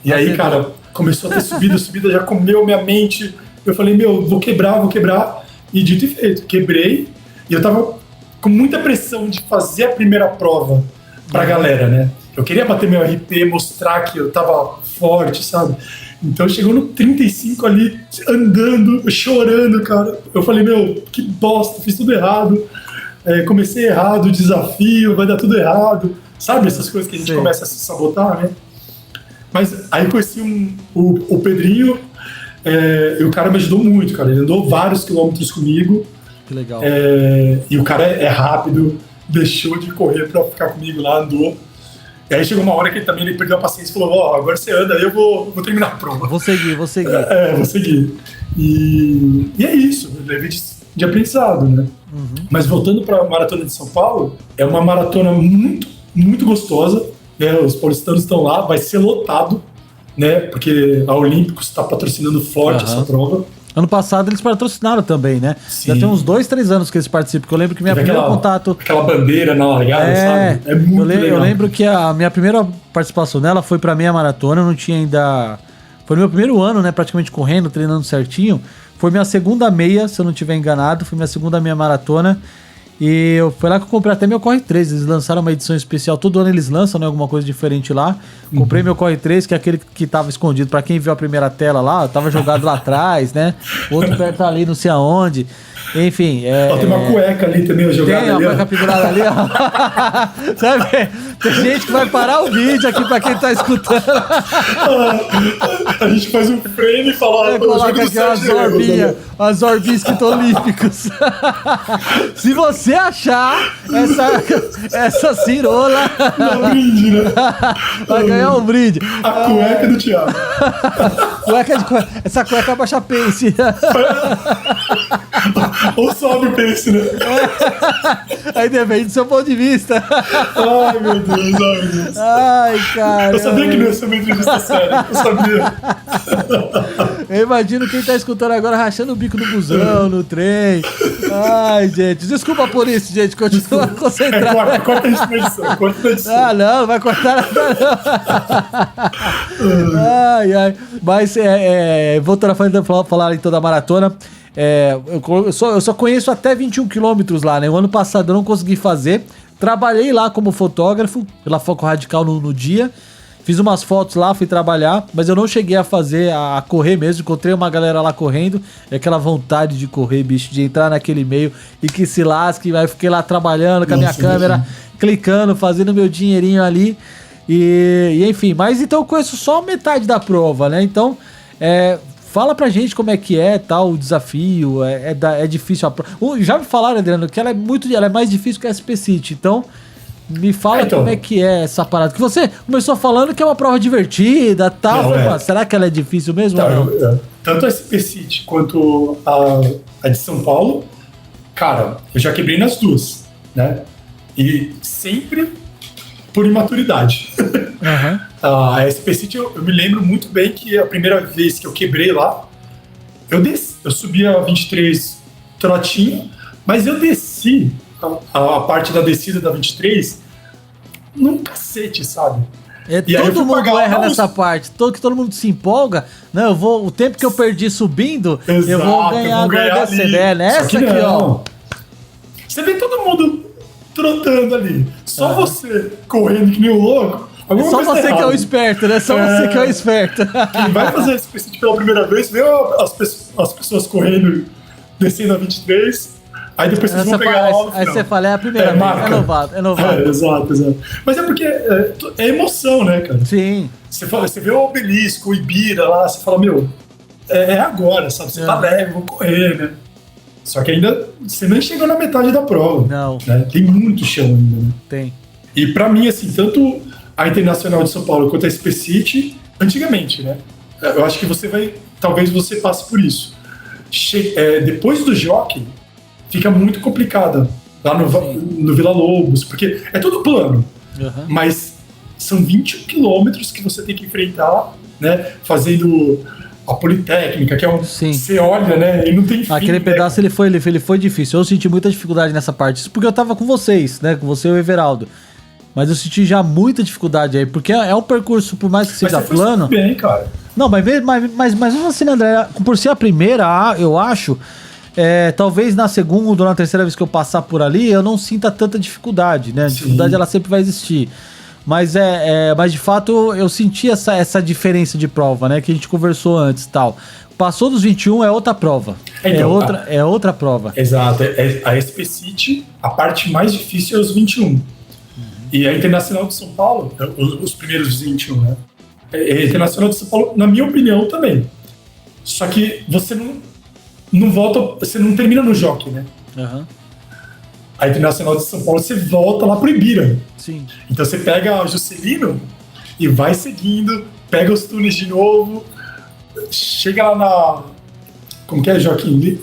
E aí, cara, começou a ter subida já comeu minha mente. Eu falei, vou quebrar. E dito e feito, quebrei. E eu tava com muita pressão de fazer a primeira prova pra galera, né? Eu queria bater meu RP, mostrar que eu tava forte, sabe? Então chegou no 35 ali, andando, chorando, cara. Eu falei, que bosta, fiz tudo errado. Comecei errado o desafio, vai dar tudo errado. Sabe essas coisas que a gente começa a se sabotar, né? Mas aí conheci o Pedrinho, e o cara me ajudou muito, cara. Ele andou vários quilômetros comigo. Que legal. E o cara é rápido, deixou de correr pra ficar comigo lá, andou. E aí chegou uma hora que ele perdeu a paciência e falou, agora você anda, aí eu vou terminar a prova. Vou seguir. Vou seguir. E é isso, eu levei de aprendizado, né? Uhum. Mas voltando para a Maratona de São Paulo, é uma maratona muito, muito gostosa, né? Os paulistanos estão lá, vai ser lotado, né? Porque a Olímpicos está patrocinando forte essa prova. Ano passado eles patrocinaram também, né? Sim. Já tem uns 2-3 anos que eles participam, porque eu lembro que minha primeira contato... Aquela bandeira na largada, sabe? É muito legal. Eu lembro que a minha primeira participação nela foi pra meia maratona, eu não tinha ainda... Foi no meu primeiro ano, né? Praticamente correndo, treinando certinho. Foi minha segunda meia, se eu não estiver enganado, foi minha segunda meia maratona. E foi lá que eu comprei até meu Corre 3. Eles lançaram uma edição especial. Todo ano eles lançam, né, alguma coisa diferente lá. Comprei meu Corre 3, que é aquele que tava escondido. Pra quem viu a primeira tela lá, tava jogado lá atrás, né? Outro perto ali, não sei aonde. Enfim. Tem uma cueca ali também jogada. Tem uma cueca pendurada ali, ó. Sabe? Tem gente que vai parar o vídeo aqui pra quem tá escutando. A gente faz um frame e fala... Coloca aqui as orbinhas escrito Olímpicos. Se você achar essa cirola... É um brinde, né? Vai ganhar um brinde. A cueca do Thiago. Essa cueca é baixa pace. Ou sobe o pace, né? Aí depende do seu ponto de vista. Ai, meu Deus. Ai, cara. Eu sabia que não ia ser uma entrevista séria. Eu sabia. Eu imagino quem tá escutando agora rachando o bico no busão, no trem. Ai, gente. Desculpa por isso, gente. Continua concentrado. Corta isso na edição. Corta na edição. Ah, não. Vai cortar nada, não. Ai. Mas, voltando a falar então da maratona... eu só conheço até 21 quilômetros lá, né? O ano passado eu não consegui fazer. Trabalhei lá como fotógrafo, pela Foco Radical no dia. Fiz umas fotos lá, fui trabalhar, mas eu não cheguei a fazer, a correr mesmo. Encontrei uma galera lá correndo. É aquela vontade de correr, bicho, de entrar naquele meio e que se lasque. Aí fiquei lá trabalhando com a minha câmera, clicando, fazendo meu dinheirinho ali. E enfim, mas então eu conheço só metade da prova, né? Então, fala pra gente como é que tal, o desafio, é difícil a prova. Já me falaram, Adriano, que ela é mais difícil que a SP City, então me fala como é que é essa parada. Que você começou falando que é uma prova divertida e tal, será que ela é difícil mesmo? Então, tanto a SP City quanto a de São Paulo, cara, eu já quebrei nas duas, né? E sempre por imaturidade. Uhum. A SP City, eu me lembro muito bem que a primeira vez que eu quebrei lá, eu subi a 23 trotinho, mas eu desci a parte da descida da 23 num cacete, sabe? Todo mundo erra nessa parte, que todo mundo se empolga. Não, o tempo que eu perdi subindo, exato, eu vou ganhar agora descendo. Nessa aqui, ó. Você vê todo mundo trotando ali. Só você correndo que nem um louco. Só você que é o esperto, né? Só você que é o esperto. Quem vai fazer esse City pela primeira vez, vê as pessoas correndo, descendo a 23, aí depois vocês vão pegar lá. Aí você fala, é a primeira vez, marca. É novato. Exato. Mas é porque é emoção, né, cara? Sim. Você vê o Obelisco, o Ibira lá, você fala, é agora, sabe? Você tá leve, vou correr, né? Só que ainda você nem chegou na metade da prova. Não. Né? Tem muito chão ainda, né? Tem. E pra mim, assim, tanto a Internacional de São Paulo quanto a SP City, antigamente, né? Eu acho que talvez você passe por isso. Depois do Jockey, fica muito complicada lá no Vila Lobos, porque é tudo plano, mas são 21 quilômetros que você tem que enfrentar, né? Fazendo a Politécnica, que é você olha, né? E não tem fim. Aquele pedaço ele foi difícil. Eu senti muita dificuldade nessa parte. Isso porque eu tava com vocês, né? Com você e o Everaldo. Mas eu senti já muita dificuldade aí, porque é um percurso, por mais que seja plano. Foi bem, cara. Não, mas mesmo assim, André, por ser a primeira, eu acho, talvez na segunda ou na terceira vez que eu passar por ali, eu não sinta tanta dificuldade, né? A dificuldade ela sempre vai existir. Mas mas de fato eu senti essa diferença de prova, né? Que a gente conversou antes e tal. Passou dos 21 é outra prova. Então, é outra prova. Exato. A SP City, a parte mais difícil é os 21. E a Internacional de São Paulo, os primeiros 21, né? A Internacional de São Paulo, na minha opinião, também. Só que você não volta, você não termina no Jockey, né? a Internacional de São Paulo, você volta lá pro Ibira. Sim. Então você pega o Juscelino e vai seguindo, pega os túneis de novo, chega lá na... Como que é, Joaquim?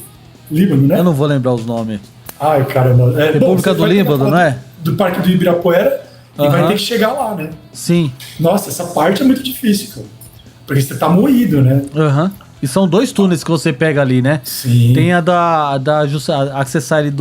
Líbano, né? Eu não vou lembrar os nomes. Ai, caramba. República do Líbano, não é? Do Parque do Ibirapuera e vai ter que chegar lá, né? Sim. Nossa, essa parte é muito difícil, cara. Porque você tá moído, né? Aham. E são 2 túneis que você pega ali, né? Sim. Tem a acessar ele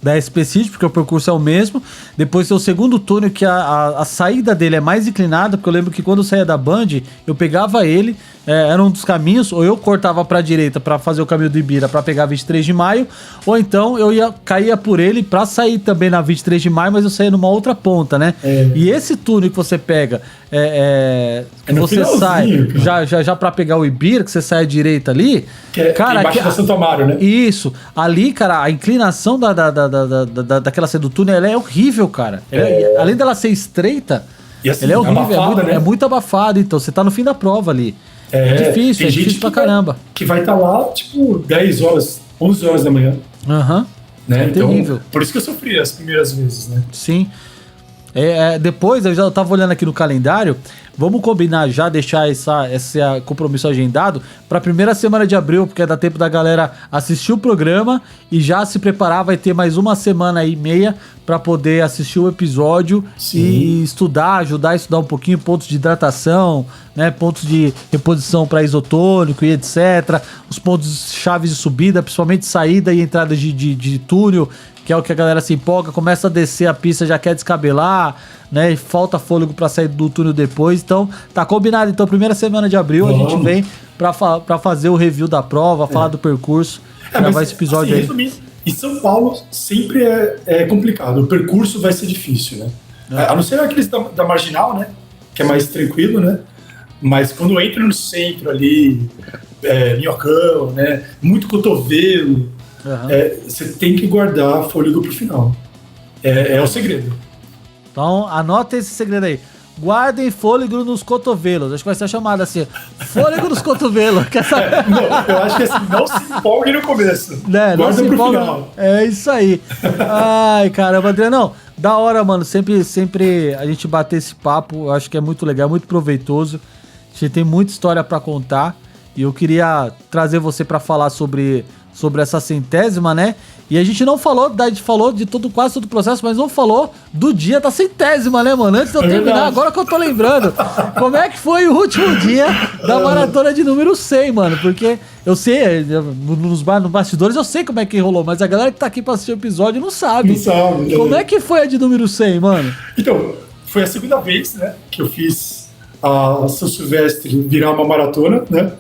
da SP City, porque o percurso é o mesmo. Depois tem o segundo túnel, que a saída dele é mais inclinada, porque eu lembro que quando eu saía da Band, eu pegava ele, era um dos caminhos, ou eu cortava pra direita pra fazer o caminho do Ibira pra pegar 23 de maio, ou então eu caía por ele pra sair também na 23 de maio, mas eu saía numa outra ponta, né? E esse túnel que você pega, que você sai já pra pegar o Ibira, que você sai à direita ali, que é embaixo da Santo Amaro, né? Isso. Ali, cara, a inclinação daquela saída do túnel, ela é horrível, cara. Além dela ser estreita, e assim, ela é horrível, abafada, né? É muito abafada, então você tá no fim da prova ali. É difícil pra caramba. Que vai estar lá, tipo, 10 horas, 11 horas da manhã. Aham. Né? Então, terrível. Por isso que eu sofri as primeiras vezes, né? Sim. Depois, eu já tava olhando aqui no calendário, vamos combinar já, deixar esse compromisso agendado pra primeira semana de abril, porque dá tempo da galera assistir o programa e já se preparar, vai ter mais uma semana e meia pra poder assistir o episódio. Sim. E ajudar a estudar um pouquinho pontos de hidratação, né, pontos de reposição para isotônico e etc, os pontos chaves de subida, principalmente saída e entrada de túnel, que é o que a galera se empolga, começa a descer a pista, já quer descabelar, né? E falta fôlego pra sair do túnel depois. Então, tá combinado. Então, primeira semana de abril, a gente vem pra fazer o review da prova, falar do percurso, gravar esse episódio assim, aí. Resumindo, em São Paulo sempre é complicado. O percurso vai ser difícil, né? A não ser aqueles da Marginal, né? Que é mais tranquilo, né? Mas quando entra no centro ali, minhocão, né? Muito cotovelo. Você tem que guardar fôlego pro final. É o segredo. Então, anota esse segredo aí. Guardem fôlego nos cotovelos. Acho que vai ser chamado assim. Fôlego nos cotovelos. Não, eu acho que assim, não se empolgue no começo. Guarda pro final. É isso aí. Ai, caramba, Adriano. Da hora, mano. Sempre a gente bater esse papo. Eu acho que é muito legal, muito proveitoso. A gente tem muita história pra contar. E eu queria trazer você pra falar sobre essa 100ª, né? E a gente não falou, a gente falou de quase todo o processo, mas não falou do dia da 100ª, né, mano? Antes de eu terminar, agora que eu tô lembrando, como é que foi o último dia da maratona de número 100, mano? Porque eu sei, nos bastidores eu sei como é que rolou, mas a galera que tá aqui pra assistir o episódio não sabe. Não sabe. Como é que foi a de número 100, mano? Então, foi a segunda vez, né, que eu fiz a São Silvestre virar uma maratona, né?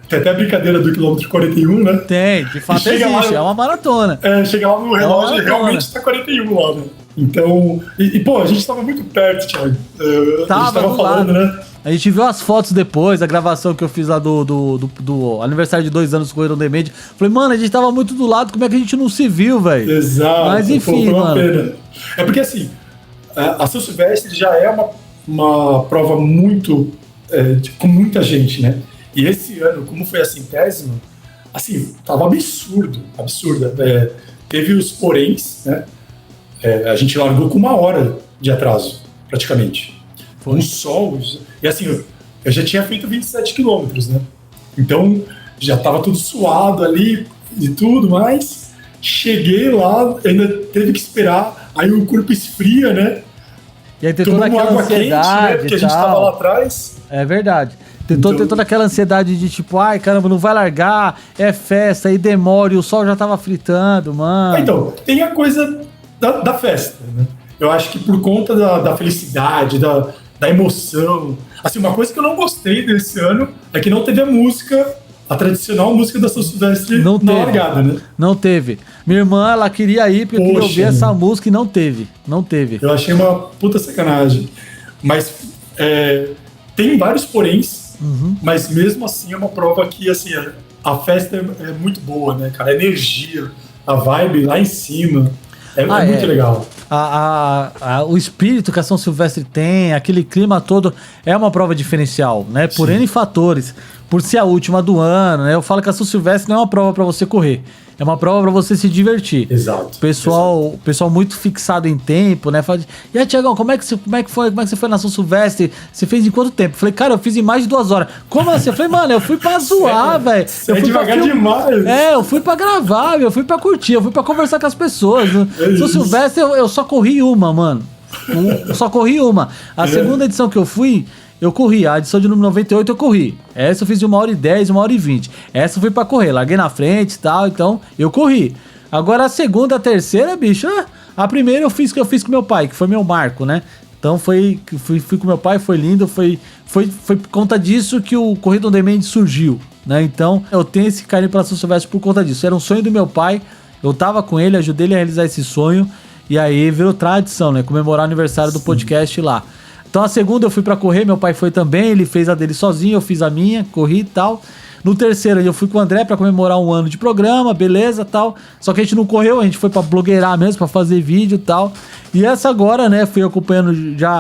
Tem até a brincadeira do quilômetro 41, né? Tem, de fato existe, lá, é uma maratona. Chega lá no relógio e realmente tá 41 lá, né? Então, pô, a gente tava muito perto, Thiago. A gente tava falando, né? A gente viu as fotos depois, a gravação que eu fiz lá do aniversário de 2 anos do Corrida on Demand. Falei, mano, a gente tava muito do lado, como é que a gente não se viu, velho? Exato. Mas enfim, foi uma mano. Pena. É porque assim, a São Silvestre já é uma prova muito, com muita gente, né? E esse ano, como foi a 100ª, assim, tava absurda. Teve os poréns, né? A gente largou com 1 hora de atraso, praticamente. Foi. Um sol. E assim, eu já tinha feito 27 quilômetros, né? Então, já tava tudo suado ali e tudo, mas cheguei lá, ainda teve que esperar, aí o corpo esfria, né? E aí tem toda aquela água ansiedade, quente, né? Porque a gente tava lá atrás. É verdade. Tem toda aquela ansiedade de tipo, ai caramba, não vai largar, é festa, aí demora e o sol já tava fritando, mano. Então, tem a coisa da festa, né? Eu acho que por conta da felicidade, da emoção. Assim, uma coisa que eu não gostei desse ano é que não teve a tradicional música da São Silvestre na largada, né? Não teve. Minha irmã, ela queria ir porque eu queria ouvir essa música e não teve. Não teve. Eu achei uma puta sacanagem. Mas tem vários poréns. Mas mesmo assim é uma prova que assim, a festa é muito boa, né, cara? A energia, a vibe lá em cima é muito legal. O espírito que a São Silvestre tem, aquele clima todo, é uma prova diferencial, né? Por N fatores. Por ser a última do ano, né? Eu falo que a São Silvestre não é uma prova pra você correr. É uma prova pra você se divertir. Exato. O pessoal muito fixado em tempo, né? Fala, e aí, Tiagão, como é que você foi na São Silvestre? Você fez em quanto tempo? Eu falei, cara, eu fiz em mais de 2 horas. Como assim? Eu falei, mano, eu fui pra zoar, velho. Você é devagar demais. Eu fui pra gravar, eu fui pra curtir, eu fui pra conversar com as pessoas. São Silvestre, eu só corri uma, mano. Eu só corri uma. A segunda edição que eu fui, eu corri. A edição de número 98 eu corri. Essa eu fiz de 1h10, 1h20. Essa eu fui pra correr. Larguei na frente e tal, então eu corri. Agora a segunda, a terceira, bicho, a primeira eu fiz com meu pai, que foi meu marco, né? Então fui com meu pai, foi lindo, foi por conta disso que o Corrida on Demand surgiu, né? Então eu tenho esse carinho pela São Silvestre por conta disso. Era um sonho do meu pai, eu tava com ele, ajudei ele a realizar esse sonho. E aí virou tradição, né? Comemorar o aniversário do podcast lá. Então a segunda eu fui pra correr, meu pai foi também, ele fez a dele sozinho, eu fiz a minha, corri e tal. No terceiro eu fui com o André pra comemorar 1 ano de programa, beleza, tal. Só que a gente não correu, a gente foi pra blogueirar mesmo, pra fazer vídeo e tal. E essa agora, né, fui acompanhando já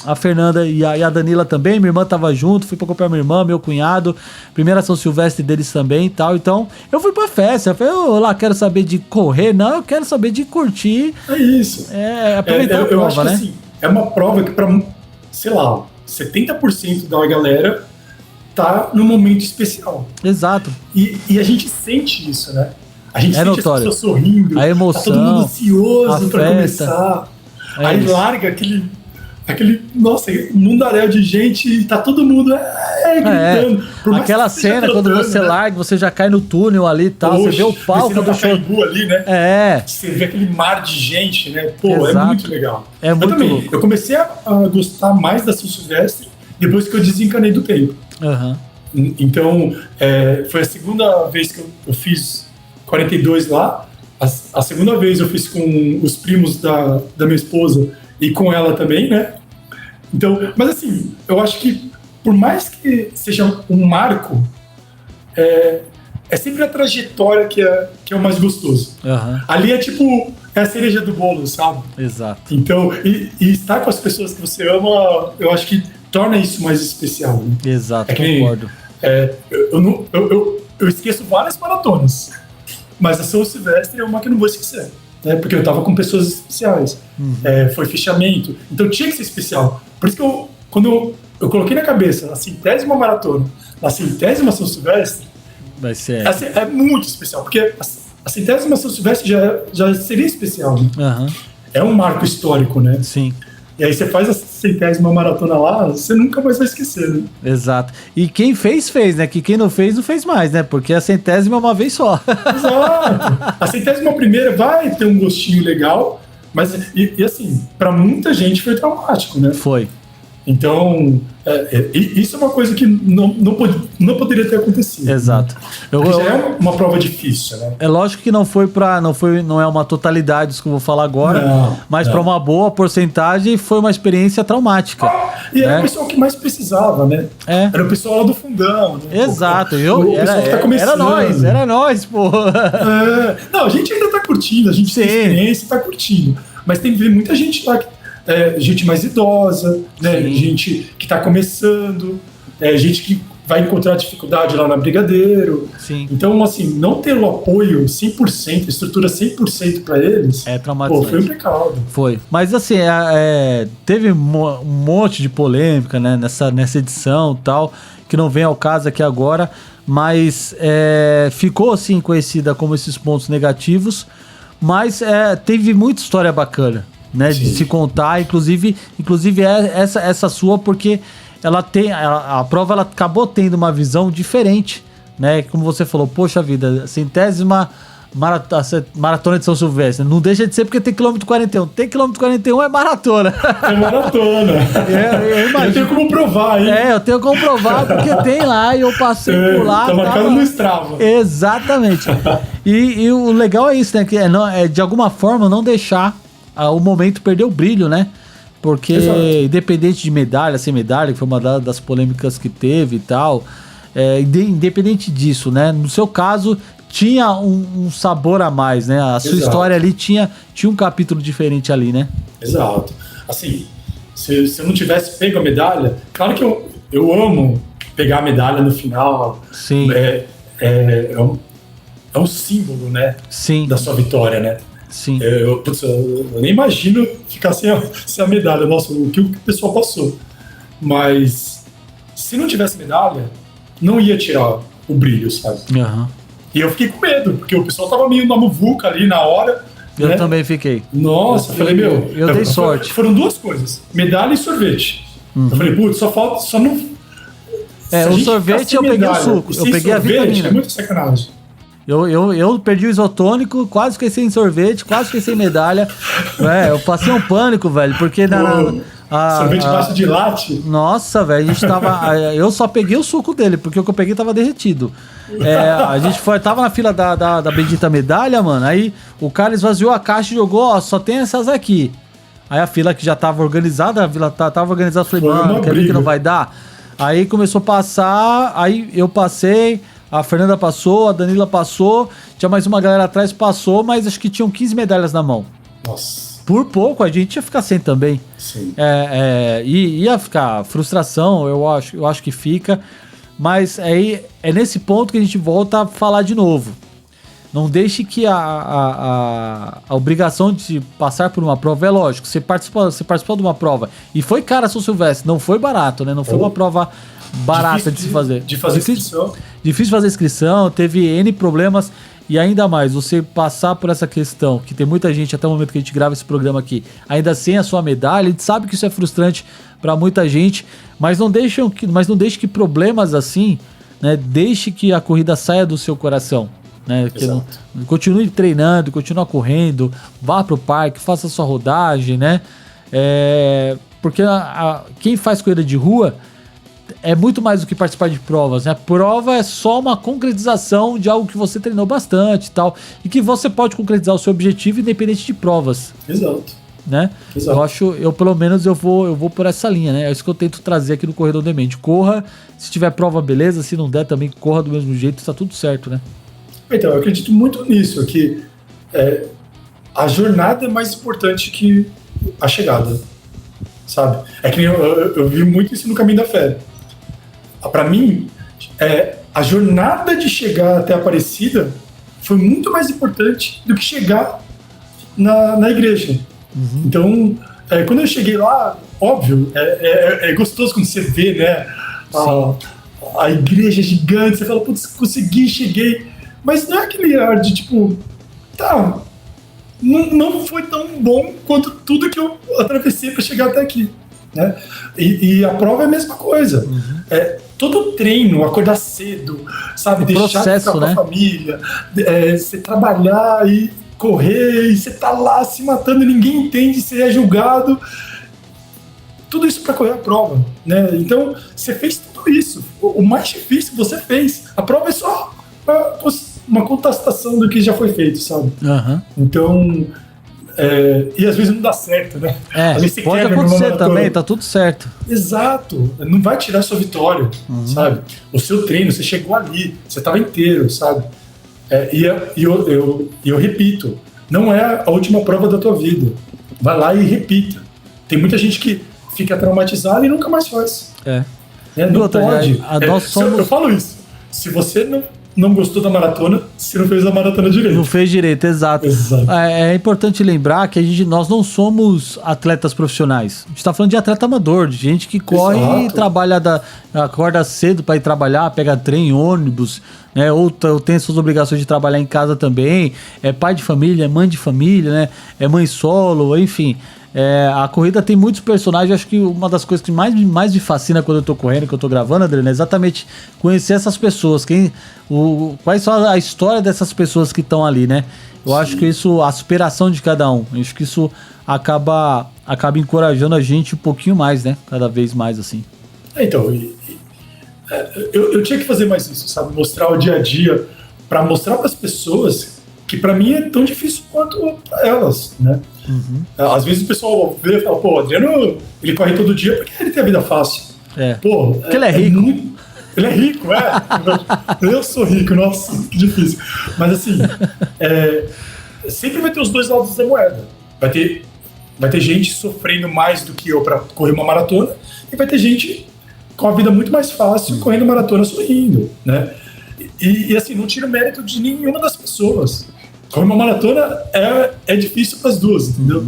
a Fernanda e a Danila também, minha irmã tava junto, fui pra acompanhar minha irmã, meu cunhado, primeira São Silvestre deles também e tal. Então, eu fui pra festa, eu falei, lá, quero saber de correr, não, eu quero saber de curtir. É isso. Aproveitar a prova, eu acho né? Que, assim, é uma prova que pra, sei lá, 70% da galera tá num momento especial. Exato. E a gente sente isso, né? A gente sente notório. as pessoas sorrindo, a emoção, tá todo mundo ansioso pra começar. Aí isso. Larga aquele, nossa, mundaréu de gente e tá todo mundo gritando. Aquela cena quando você larga, você já cai no túnel ali e tal, você vê o palco do show ali, né? Você vê aquele mar de gente, né? Pô, é muito legal. É muito louco. Eu comecei a gostar mais da São Silvestre depois que eu desencanei do tempo. Então, foi a segunda vez que eu fiz 42 lá. A segunda vez eu fiz com os primos da minha esposa e com ela também, né? Então, mas assim, eu acho que por mais que seja um marco, é sempre a trajetória que é o mais gostoso. Ali é tipo a cereja do bolo, sabe? Exato. Então, e estar com as pessoas que você ama, eu acho que torna isso mais especial. Né? Exato, concordo. Eu esqueço várias maratonas, mas a São Silvestre é uma que eu não vou esquecer, né? Porque eu tava com pessoas especiais. Foi fichamento, então tinha que ser especial. Por isso que quando eu coloquei na cabeça a 100ª maratona, a 100ª São Silvestre, vai ser... é muito especial, porque a 100ª São Silvestre já seria especial. Né? É um marco histórico, né? Sim. E aí você faz a 100ª maratona lá, você nunca mais vai esquecer, né? Exato. E quem fez, né? Que quem não fez mais, né? Porque a 100ª é uma vez só. Exato. A 101ª vai ter um gostinho legal, mas, e assim, pra muita gente foi traumático, né? Foi. Então, isso é uma coisa que não poderia ter acontecido. Exato. Já é uma prova difícil, né? É lógico que não é uma totalidade isso que eu vou falar agora, mas para uma boa porcentagem foi uma experiência traumática. E era o pessoal que mais precisava, né? Era o pessoal lá do fundão. Né? Exato. Era nós, pô. Não, a gente ainda tá curtindo, a gente tem experiência e tá curtindo. Mas tem muita gente lá que gente mais idosa, né? Gente que está começando, gente que vai encontrar dificuldade lá na Brigadeiro. Sim. Então, assim, não ter o apoio 100%, estrutura 100% para eles, traumatizante. Foi um pecado. Foi. Mas, assim, teve um monte de polêmica, né, nessa edição e tal, que não vem ao caso aqui agora, mas ficou, assim, conhecida como esses pontos negativos, mas teve muita história bacana. Né, de se contar, inclusive essa sua, porque a prova ela acabou tendo uma visão diferente, né? Como você falou, poxa vida, 100ª maratona de São Silvestre, não deixa de ser porque tem quilômetro 41. Tem quilômetro 41 é maratona. É maratona. Eu tenho como provar, hein? Eu tenho como provar porque tem lá e eu passei por lá. Tá marcado no Strava. Exatamente. E o legal é isso, né? Que de alguma forma não deixar o momento perdeu o brilho, né? Porque independente de medalha, sem medalha, que foi uma das polêmicas que teve e tal, independente disso, né? No seu caso, tinha um sabor a mais, né? A sua história ali tinha um capítulo diferente ali, né? Exato. Assim, se eu não tivesse pego a medalha, claro que eu amo pegar a medalha no final. Sim. é um símbolo, né? Sim. Da sua vitória, né? Sim. Eu nem imagino ficar sem a medalha. Nossa, o que o pessoal passou. Mas se não tivesse medalha, não ia tirar o brilho, sabe? Uhum. E eu fiquei com medo, porque o pessoal tava meio na muvuca ali na hora. Eu também fiquei. Nossa, eu falei, meu... Eu dei sorte. Foram duas coisas, medalha e sorvete. Eu falei, putz, só não... O sorvete eu peguei o suco, eu peguei a vitamina. É muito sacanagem. Eu perdi o isotônico, quase fiquei sem sorvete, quase fiquei sem medalha. Eu passei um pânico, velho, porque sorvete baixo de latte? Nossa, velho, a gente tava... eu só peguei o suco dele, porque o que eu peguei tava derretido. A gente tava na fila da bendita medalha, mano, aí o cara esvaziou a caixa e jogou, ó, só tem essas aqui. Aí a fila que já tava organizada, a fila tava organizada, eu falei, mano, quer ver que não vai dar? Aí começou a passar, aí eu passei... A Fernanda passou, a Danila passou, tinha mais uma galera atrás, passou, mas acho que tinham 15 medalhas na mão. Nossa. Por pouco, a gente ia ficar sem também. Sim. E ia ficar frustração, eu acho que fica. Mas aí é nesse ponto que a gente volta a falar de novo. Não deixe que a obrigação de passar por uma prova, é lógico, você participou de uma prova e foi cara São Silvestre, não foi barato, né? Não foi uma prova barata de se fazer. De fazer inscrição. Difícil fazer inscrição, teve N problemas e ainda mais, você passar por essa questão, que tem muita gente, até o momento que a gente grava esse programa aqui, ainda sem a sua medalha, a gente sabe que isso é frustrante para muita gente, mas não deixe que problemas assim, né, deixe que a corrida saia do seu coração. Né, continue treinando, continue correndo, vá pro parque, faça a sua rodagem, né? Porque quem faz corrida de rua é muito mais do que participar de provas, né? Prova é só uma concretização de algo que você treinou bastante e tal, e que você pode concretizar o seu objetivo independente de provas. Exato. Né? Exato. Eu pelo menos eu vou por essa linha, né? É isso que eu tento trazer aqui no Corredor Demente. Corra, se tiver prova, beleza, se não der também corra do mesmo jeito, tá tudo certo, né? Então, eu acredito muito nisso, que a jornada é mais importante que a chegada, sabe? É que eu vi muito isso no Caminho da Fé. Para mim, a jornada de chegar até a Aparecida foi muito mais importante do que chegar na igreja. Uhum. Então, quando eu cheguei lá, óbvio, é gostoso quando você vê, né, a igreja gigante, você fala, putz, consegui, cheguei. Mas não é aquele ar de tipo, não foi tão bom quanto tudo que eu atravessei para chegar até aqui, né? E a prova é a mesma coisa. Uhum. Todo treino, acordar cedo, sabe? Deixar de ficar com a família, você trabalhar e correr, e você tá lá se matando e ninguém entende, você é julgado. Tudo isso para correr a prova, né? Então, você fez tudo isso. O mais difícil você fez. A prova é só uma contestação do que já foi feito, sabe? Uhum. Então, e às vezes não dá certo, né? Às vezes você pode acontecer também, tá tudo certo. Exato, não vai tirar sua vitória, sabe? O seu treino, você chegou ali, você estava inteiro, sabe? Eu repito, não é a última prova da tua vida. Vai lá e repita. Tem muita gente que fica traumatizada e nunca mais faz. Não outra, pode. Nós somos... Eu falo isso. Se você não gostou da maratona, você não fez a maratona direito. Não fez direito, exato. É importante lembrar que nós não somos atletas profissionais. A gente tá falando de atleta amador, de gente que corre e trabalha, acorda cedo para ir trabalhar, pega trem, ônibus, né? Ou tem suas obrigações de trabalhar em casa também, é pai de família, é mãe de família, né? É mãe solo, enfim. A corrida tem muitos personagens. Acho que uma das coisas que mais me fascina quando eu tô correndo, que eu tô gravando, Adriano, é exatamente conhecer essas pessoas, quais são a história dessas pessoas que estão ali, né? Eu acho que isso, a superação de cada um, acho que isso acaba encorajando a gente um pouquinho mais, né? Cada vez mais, assim. Então, eu tinha que fazer mais isso, sabe? Mostrar o dia a dia, para mostrar para as pessoas que para mim é tão difícil quanto para elas, né? Uhum. Às vezes o pessoal vê e fala, pô, o Adriano, ele corre todo dia porque ele tem a vida fácil. Porque ele é rico. Ele é rico, Eu sou rico, nossa, que difícil. Mas assim, sempre vai ter os dois lados da moeda. Vai ter gente sofrendo mais do que eu para correr uma maratona, e vai ter gente com a vida muito mais fácil correndo maratona sorrindo, né? E assim, não tiro mérito de nenhuma das pessoas pessoas. Correr uma maratona é difícil para as duas, entendeu?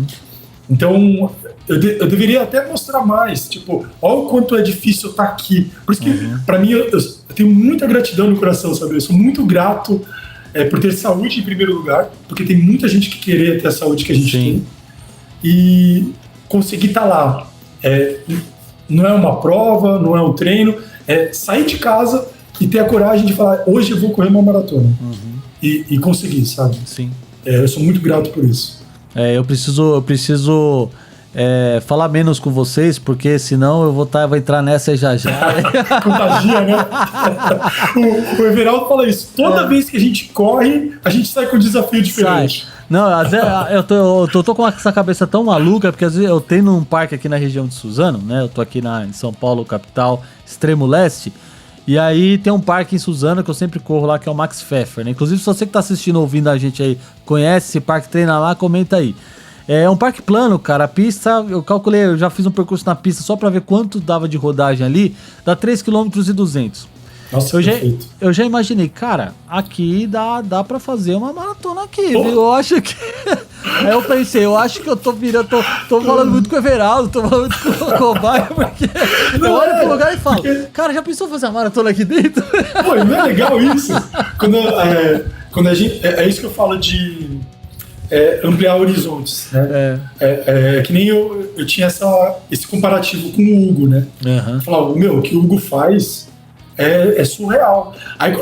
Então, eu deveria até mostrar mais, tipo, olha o quanto é difícil estar aqui. Por isso que, para mim, eu tenho muita gratidão no coração, sabe? Eu sou muito grato por ter saúde em primeiro lugar, porque tem muita gente que queria ter a saúde que a gente tem. E conseguir estar lá. Não é uma prova, não é um treino, é sair de casa e ter a coragem de falar, hoje eu vou correr uma maratona. E conseguir, sabe? Sim. Eu sou muito grato por isso. Eu preciso falar menos com vocês, porque senão eu vou entrar nessa já. Contagia, né? o Everaldo fala isso. Toda vez que a gente corre, a gente sai com um desafio diferente. Sai. Não, às vezes eu tô com essa cabeça tão maluca, porque às vezes eu tenho um parque aqui na região de Suzano, né? Eu tô aqui em São Paulo, capital, extremo leste. E aí tem um parque em Suzano que eu sempre corro lá, que é o Max Pfeffer, né? Inclusive, se você que tá assistindo, ouvindo a gente aí, conhece esse parque, treina lá, comenta aí. É um parque plano, cara. A pista, eu calculei, eu já fiz um percurso na pista só pra ver quanto dava de rodagem ali. Dá 3,2 km. Nossa, eu já imaginei, cara, aqui dá pra fazer uma maratona aqui, viu? Eu acho que... Aí eu pensei, eu acho que eu tô falando muito com o Everaldo, tô falando muito com o Cobaia, porque eu olho pro lugar e falo, cara, já pensou fazer uma maratona aqui dentro? Pô, não é legal isso? Quando a gente... É isso que eu falo de ampliar horizontes, né? Que nem eu tinha esse comparativo com o Hugo, né? Eu falava, o que o Hugo faz... É surreal. Aí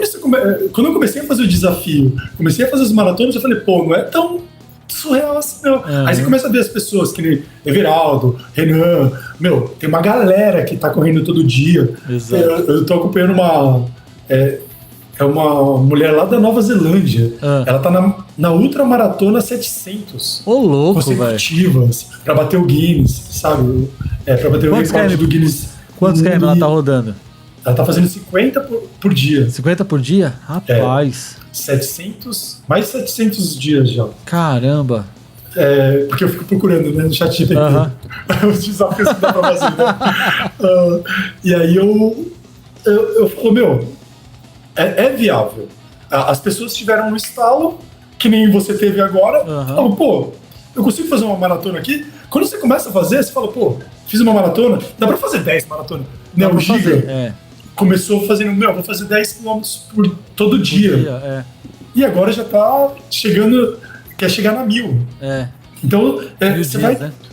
quando eu comecei a fazer o desafio, comecei a fazer as maratonas, eu falei, pô, não é tão surreal assim, não. Aí você começa a ver as pessoas, que nem Everaldo, Renan, tem uma galera que tá correndo todo dia. Exato. Eu tô acompanhando uma mulher lá da Nova Zelândia. Ela tá na ultramaratona 700. Ô, louco, consecutivas, pra bater o Guinness, sabe? Pra bater o recorde do Guinness. Quantos km ela tá rodando? Ela tá fazendo 50 por dia. 50 por dia? Rapaz. 700, mais de 700 dias já. Caramba. Porque eu fico procurando, né, no chat GPT. Os desafios que dá pra fazer, né? E aí eu falo, é viável. As pessoas tiveram um estalo, que nem você teve agora. Falam, pô, eu consigo fazer uma maratona aqui? Quando você começa a fazer, você fala, pô, fiz uma maratona, dá pra fazer 10 maratonas. Né, o Giga começou fazendo, vou fazer 10 km por todo dia. E agora já tá quer chegar na 1000. Então,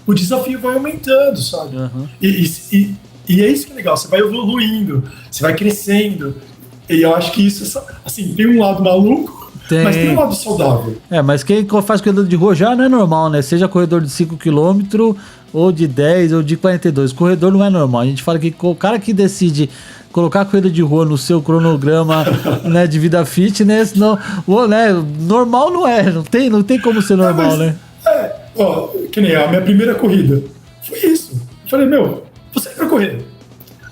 o desafio vai aumentando, sabe? E é isso que é legal, você vai evoluindo, você vai crescendo. E eu acho que isso, assim, tem um lado maluco, mas tem um lado saudável. Mas quem faz corredor de rua já não é normal, né? Seja corredor de 5 km, ou de 10, ou de 42. Corredor não é normal. A gente fala que o cara que decide colocar a corrida de rua no seu cronograma né, de vida fitness, não, né, normal não é. Não tem como ser normal, né? Que nem a minha primeira corrida. Foi isso. Eu falei, vou sair pra correr.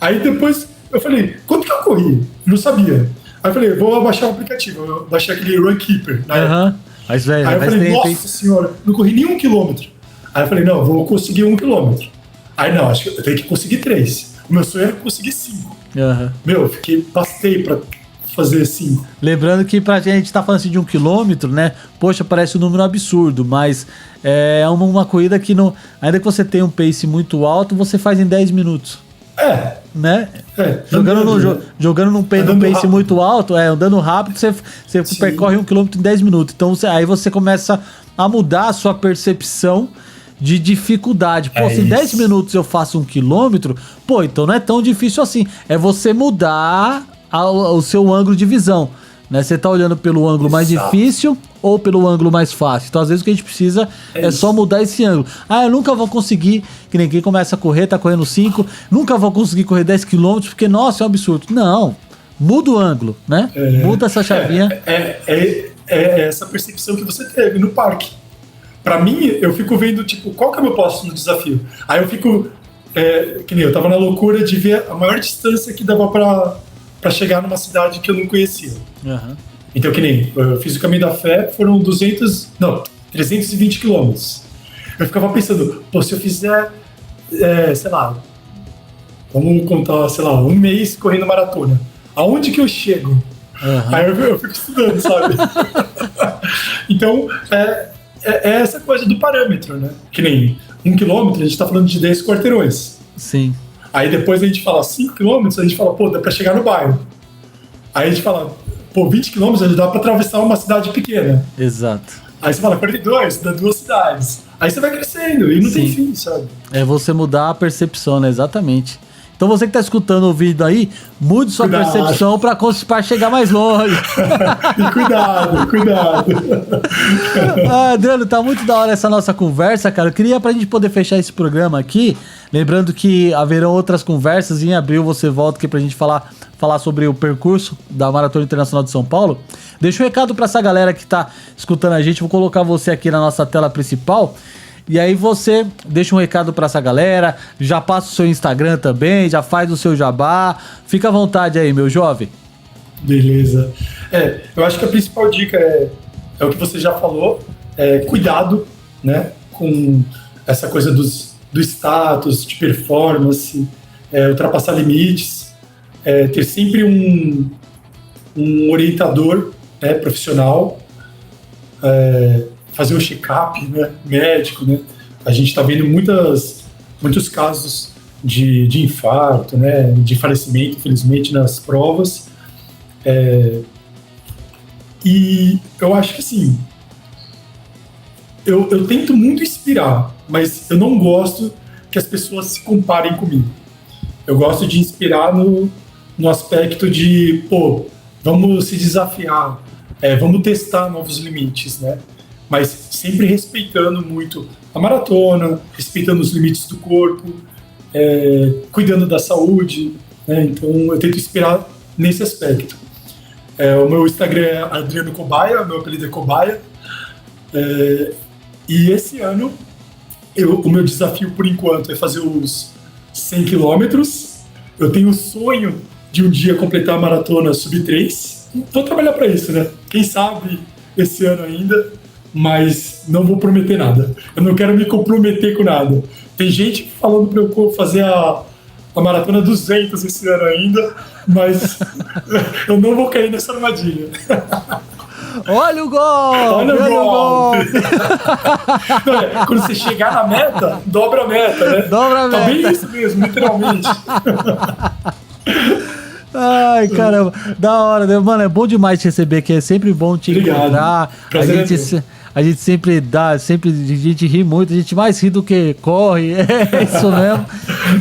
Aí depois eu falei, quanto que eu corri? Não sabia. Aí eu falei, vou baixar o aplicativo. Eu baixei aquele Runkeeper. Aí eu falei, nossa senhora, não corri nem 1 quilômetro. Aí eu falei, não, vou conseguir 1 quilômetro. Aí não, acho que eu tenho que conseguir 3. O meu sonho era conseguir 5. Pastei pra fazer 5. Lembrando que pra gente tá falando assim de 1 quilômetro, né? Poxa, parece um número absurdo, mas é uma corrida que não. Ainda que você tenha um pace muito alto, você faz em 10 minutos. Né? Jogando num pace muito alto, andando rápido, você percorre 1 quilômetro em 10 minutos. Então aí você começa a mudar a sua percepção de dificuldade. Pô, se em 10 minutos eu faço 1 quilômetro, então não é tão difícil assim. É você mudar o seu ângulo de visão. Né? Você tá olhando pelo ângulo mais difícil ou pelo ângulo mais fácil. Então, às vezes, o que a gente precisa é só mudar esse ângulo. Eu nunca vou conseguir, que ninguém começa a correr, tá correndo 5, nunca vou conseguir correr 10 km, porque, nossa, é um absurdo. Não, muda o ângulo, né? Muda essa chavinha. É essa percepção que você teve no parque. Pra mim, eu fico vendo, qual que é o meu próximo desafio? Aí eu fico, que nem eu tava na loucura de ver a maior distância que dava pra chegar numa cidade que eu não conhecia. Então, que nem eu fiz o Caminho da Fé, foram 320 quilômetros. Eu ficava pensando, se eu fizer, sei lá, vamos contar, sei lá, 1 mês correndo maratona, aonde que eu chego? Aí eu fico estudando, sabe? Então, é essa coisa do parâmetro, né? Que nem 1 quilômetro, a gente tá falando de 10 quarteirões. Sim. Aí depois a gente fala 5 quilômetros, a gente fala, pô, dá pra chegar no bairro. Aí a gente fala, pô, 20 quilômetros, a gente dá pra atravessar uma cidade pequena. Exato. Aí você fala 42, dá 2 cidades. Aí você vai crescendo e não tem fim, sabe? É você mudar a percepção, né? Exatamente. Então você que tá escutando o vídeo aí, mude sua percepção pra chegar mais longe. E cuidado. Adriano, tá muito da hora essa nossa conversa, cara. Eu queria pra gente poder fechar esse programa aqui, lembrando que haverão outras conversas, em abril você volta aqui pra gente falar sobre o percurso da Maratona Internacional de São Paulo. Deixa um recado pra essa galera que tá escutando a gente, vou colocar você aqui na nossa tela principal. E aí você deixa um recado pra essa galera, já passa o seu Instagram também, já faz o seu jabá. Fica à vontade aí, meu jovem. Beleza. Eu acho que a principal dica é o que você já falou, cuidado, né, com essa coisa do status, de performance, ultrapassar limites, ter sempre um orientador, né, profissional, fazer um check-up, né, médico, né? A gente está vendo muitos casos de infarto, né, de falecimento, infelizmente, nas provas. E eu acho que, assim, eu tento muito inspirar, mas eu não gosto que as pessoas se comparem comigo. Eu gosto de inspirar no aspecto de, pô, vamos se desafiar, vamos testar novos limites, né? Mas sempre respeitando muito a maratona, respeitando os limites do corpo, cuidando da saúde, né? Então eu tento inspirar nesse aspecto. O meu Instagram é Adriano Cobaia, meu apelido é Cobaia, e esse ano o meu desafio por enquanto é fazer os 100 quilômetros. Eu tenho o sonho de um dia completar a maratona sub-3. Vou trabalhar para isso, né? Quem sabe esse ano ainda. Mas não vou prometer nada. Eu não quero me comprometer com nada. Tem gente falando para eu fazer a Maratona 200 esse ano ainda, mas eu não vou cair nessa armadilha. Olha o gol! Olha o gol! Não, quando você chegar na meta, dobra a meta, né? Dobra a meta. Tá bem isso mesmo, literalmente. Ai, caramba, da hora, né? Mano, é bom demais te receber aqui, é sempre bom te encontrar. A gente sempre a gente ri muito, a gente mais ri do que corre, é isso mesmo.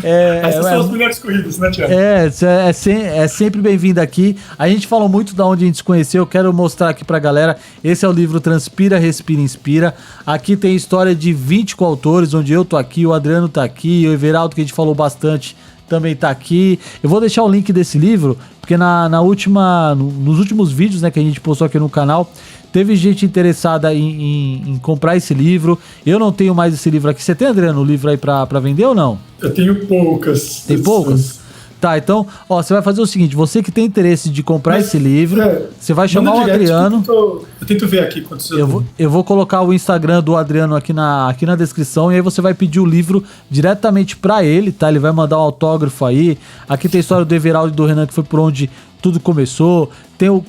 Essas são as melhores corridas, né, Thiago? É sempre bem-vindo aqui. A gente falou muito da onde a gente se conheceu, eu quero mostrar aqui pra galera. Esse é o livro Transpira, Respira, Inspira. Aqui tem história de 20 coautores, onde eu tô aqui, o Adriano tá aqui, o Everaldo, que a gente falou bastante, também tá aqui. Eu vou deixar o link desse livro, porque nos últimos vídeos, né, que a gente postou aqui no canal, teve gente interessada em comprar esse livro. Eu não tenho mais esse livro aqui. Você tem, Adriano, o livro aí pra vender ou não? Eu tenho poucas. Tem poucas? Tá, então, você vai fazer o seguinte, você que tem interesse de comprar esse livro, você vai chamar o Adriano. Eu tento ver aqui quantos eu vou colocar o Instagram do Adriano aqui na descrição, e aí você vai pedir o livro diretamente pra ele, tá? Ele vai mandar um autógrafo aí. Aqui tem a história do Everaldo e do Renan, que foi por onde tudo começou. Tem o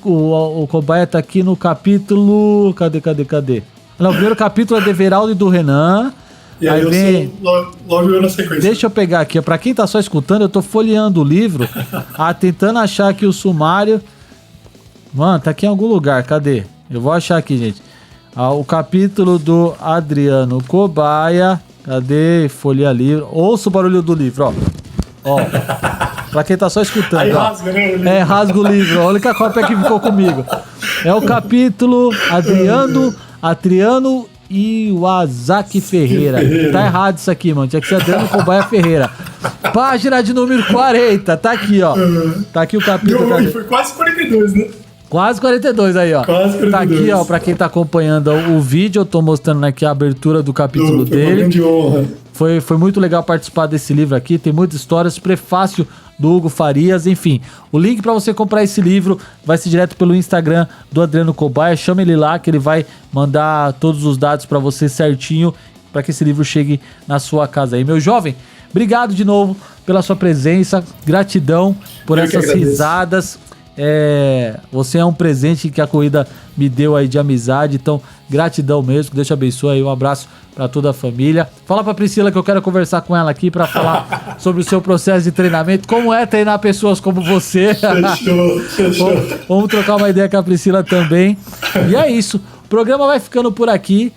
Cobaia tá aqui no capítulo... Cadê? Não, o primeiro capítulo é do Everaldo e do Renan. E aí vem... logo eu na sequência. Deixa eu pegar aqui, pra quem tá só escutando, eu tô folheando o livro, tentando achar aqui o sumário. Mano, tá aqui em algum lugar, cadê? Eu vou achar aqui, gente. O capítulo do Adriano Cobaia. Cadê? Folha livro. Ouça o barulho do livro, ó. Pra quem tá só escutando. Aí rasga, né? Rasga o livro. Olha que a cópia que ficou comigo. É o capítulo Adriano Iwasaki Ferreira. Tá errado isso aqui, mano. Tinha que ser Adriano Cobaia Ferreira. Página de número 40. Tá aqui, ó. Tá aqui o capítulo. Foi quase 42, né? Quase 42 aí, ó. Quase 42. Tá aqui, ó, pra quem tá acompanhando o vídeo, eu tô mostrando aqui a abertura do capítulo foi dele. Uma grande honra. Foi muito legal participar desse livro aqui, tem muitas histórias, prefácio do Hugo Farias, enfim. O link para você comprar esse livro vai ser direto pelo Instagram do Adriano Cobaia, chama ele lá que ele vai mandar todos os dados para você certinho, para que esse livro chegue na sua casa aí. Meu jovem, obrigado de novo pela sua presença, gratidão por essas risadas. Você é um presente que a corrida me deu aí de amizade, então gratidão mesmo, que Deus te abençoe aí, um abraço pra toda a família. Fala pra Priscila que eu quero conversar com ela aqui pra falar sobre o seu processo de treinamento, como é treinar pessoas como você. Fechou. Vamos trocar uma ideia com a Priscila também. E é isso, o programa vai ficando por aqui.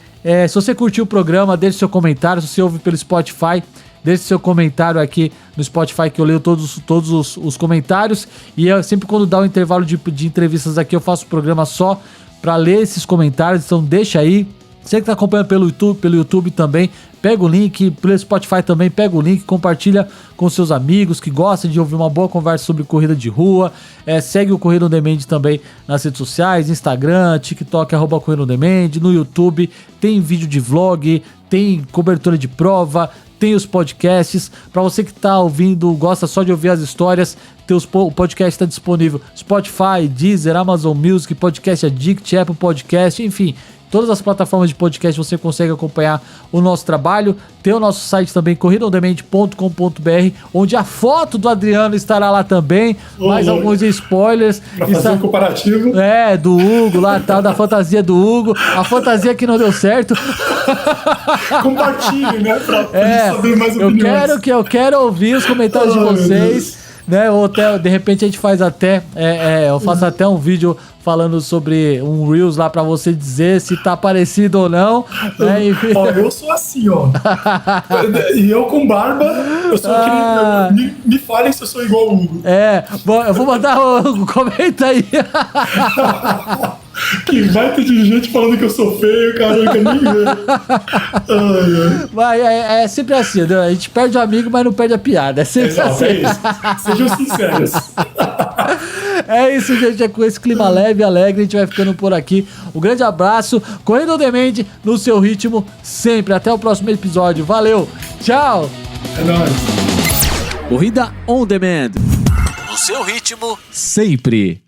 Se você curtiu o programa, deixe seu comentário. Se você ouve pelo Spotify, deixe seu comentário aqui no Spotify, que eu leio todos os comentários. E sempre quando dá um intervalo de entrevistas aqui, eu faço o programa só para ler esses comentários. Então deixa aí. Você que está acompanhando pelo YouTube também, pega o link, pelo Spotify também, pega o link, compartilha com seus amigos que gostam de ouvir uma boa conversa sobre corrida de rua. Segue o Corrida On Demand também nas redes sociais, Instagram, TikTok, @Corrida On Demand, no YouTube, tem vídeo de vlog, tem cobertura de prova, tem os podcasts. Para você que tá ouvindo, gosta só de ouvir as histórias, o podcast está disponível Spotify, Deezer, Amazon Music, Podcast Addict, Apple Podcast, enfim, todas as plataformas de podcast você consegue acompanhar o nosso trabalho. Tem o nosso site também, corridaondemand.com.br, onde a foto do Adriano estará lá também. Mais alguns spoilers. Pra fazer um comparativo. Do Hugo lá, tal, da fantasia do Hugo. A fantasia que não deu certo. Compartilhe, né? Pra saber mais opiniões. Eu quero ouvir os comentários de vocês. Né? Ou até, de repente a gente faz até eu faço até um vídeo falando sobre um Reels lá pra você dizer se tá parecido ou não, né? Eu sou assim, ó. E eu com barba, eu sou aquele... Me falem se eu sou igual ao Hugo. Bom, eu vou mandar comenta aí. Que vai ter de gente falando que eu sou feio, cara, eu nem ver. Mas é sempre assim, né? A gente perde o amigo, mas não perde a piada. É sempre assim. É isso. Sejam sinceros. É isso, gente. É com esse clima leve e alegre, a gente vai ficando por aqui. Um grande abraço. Corrida On Demand no seu ritmo sempre. Até o próximo episódio. Valeu. Tchau. É nóis. Corrida On Demand. No seu ritmo sempre.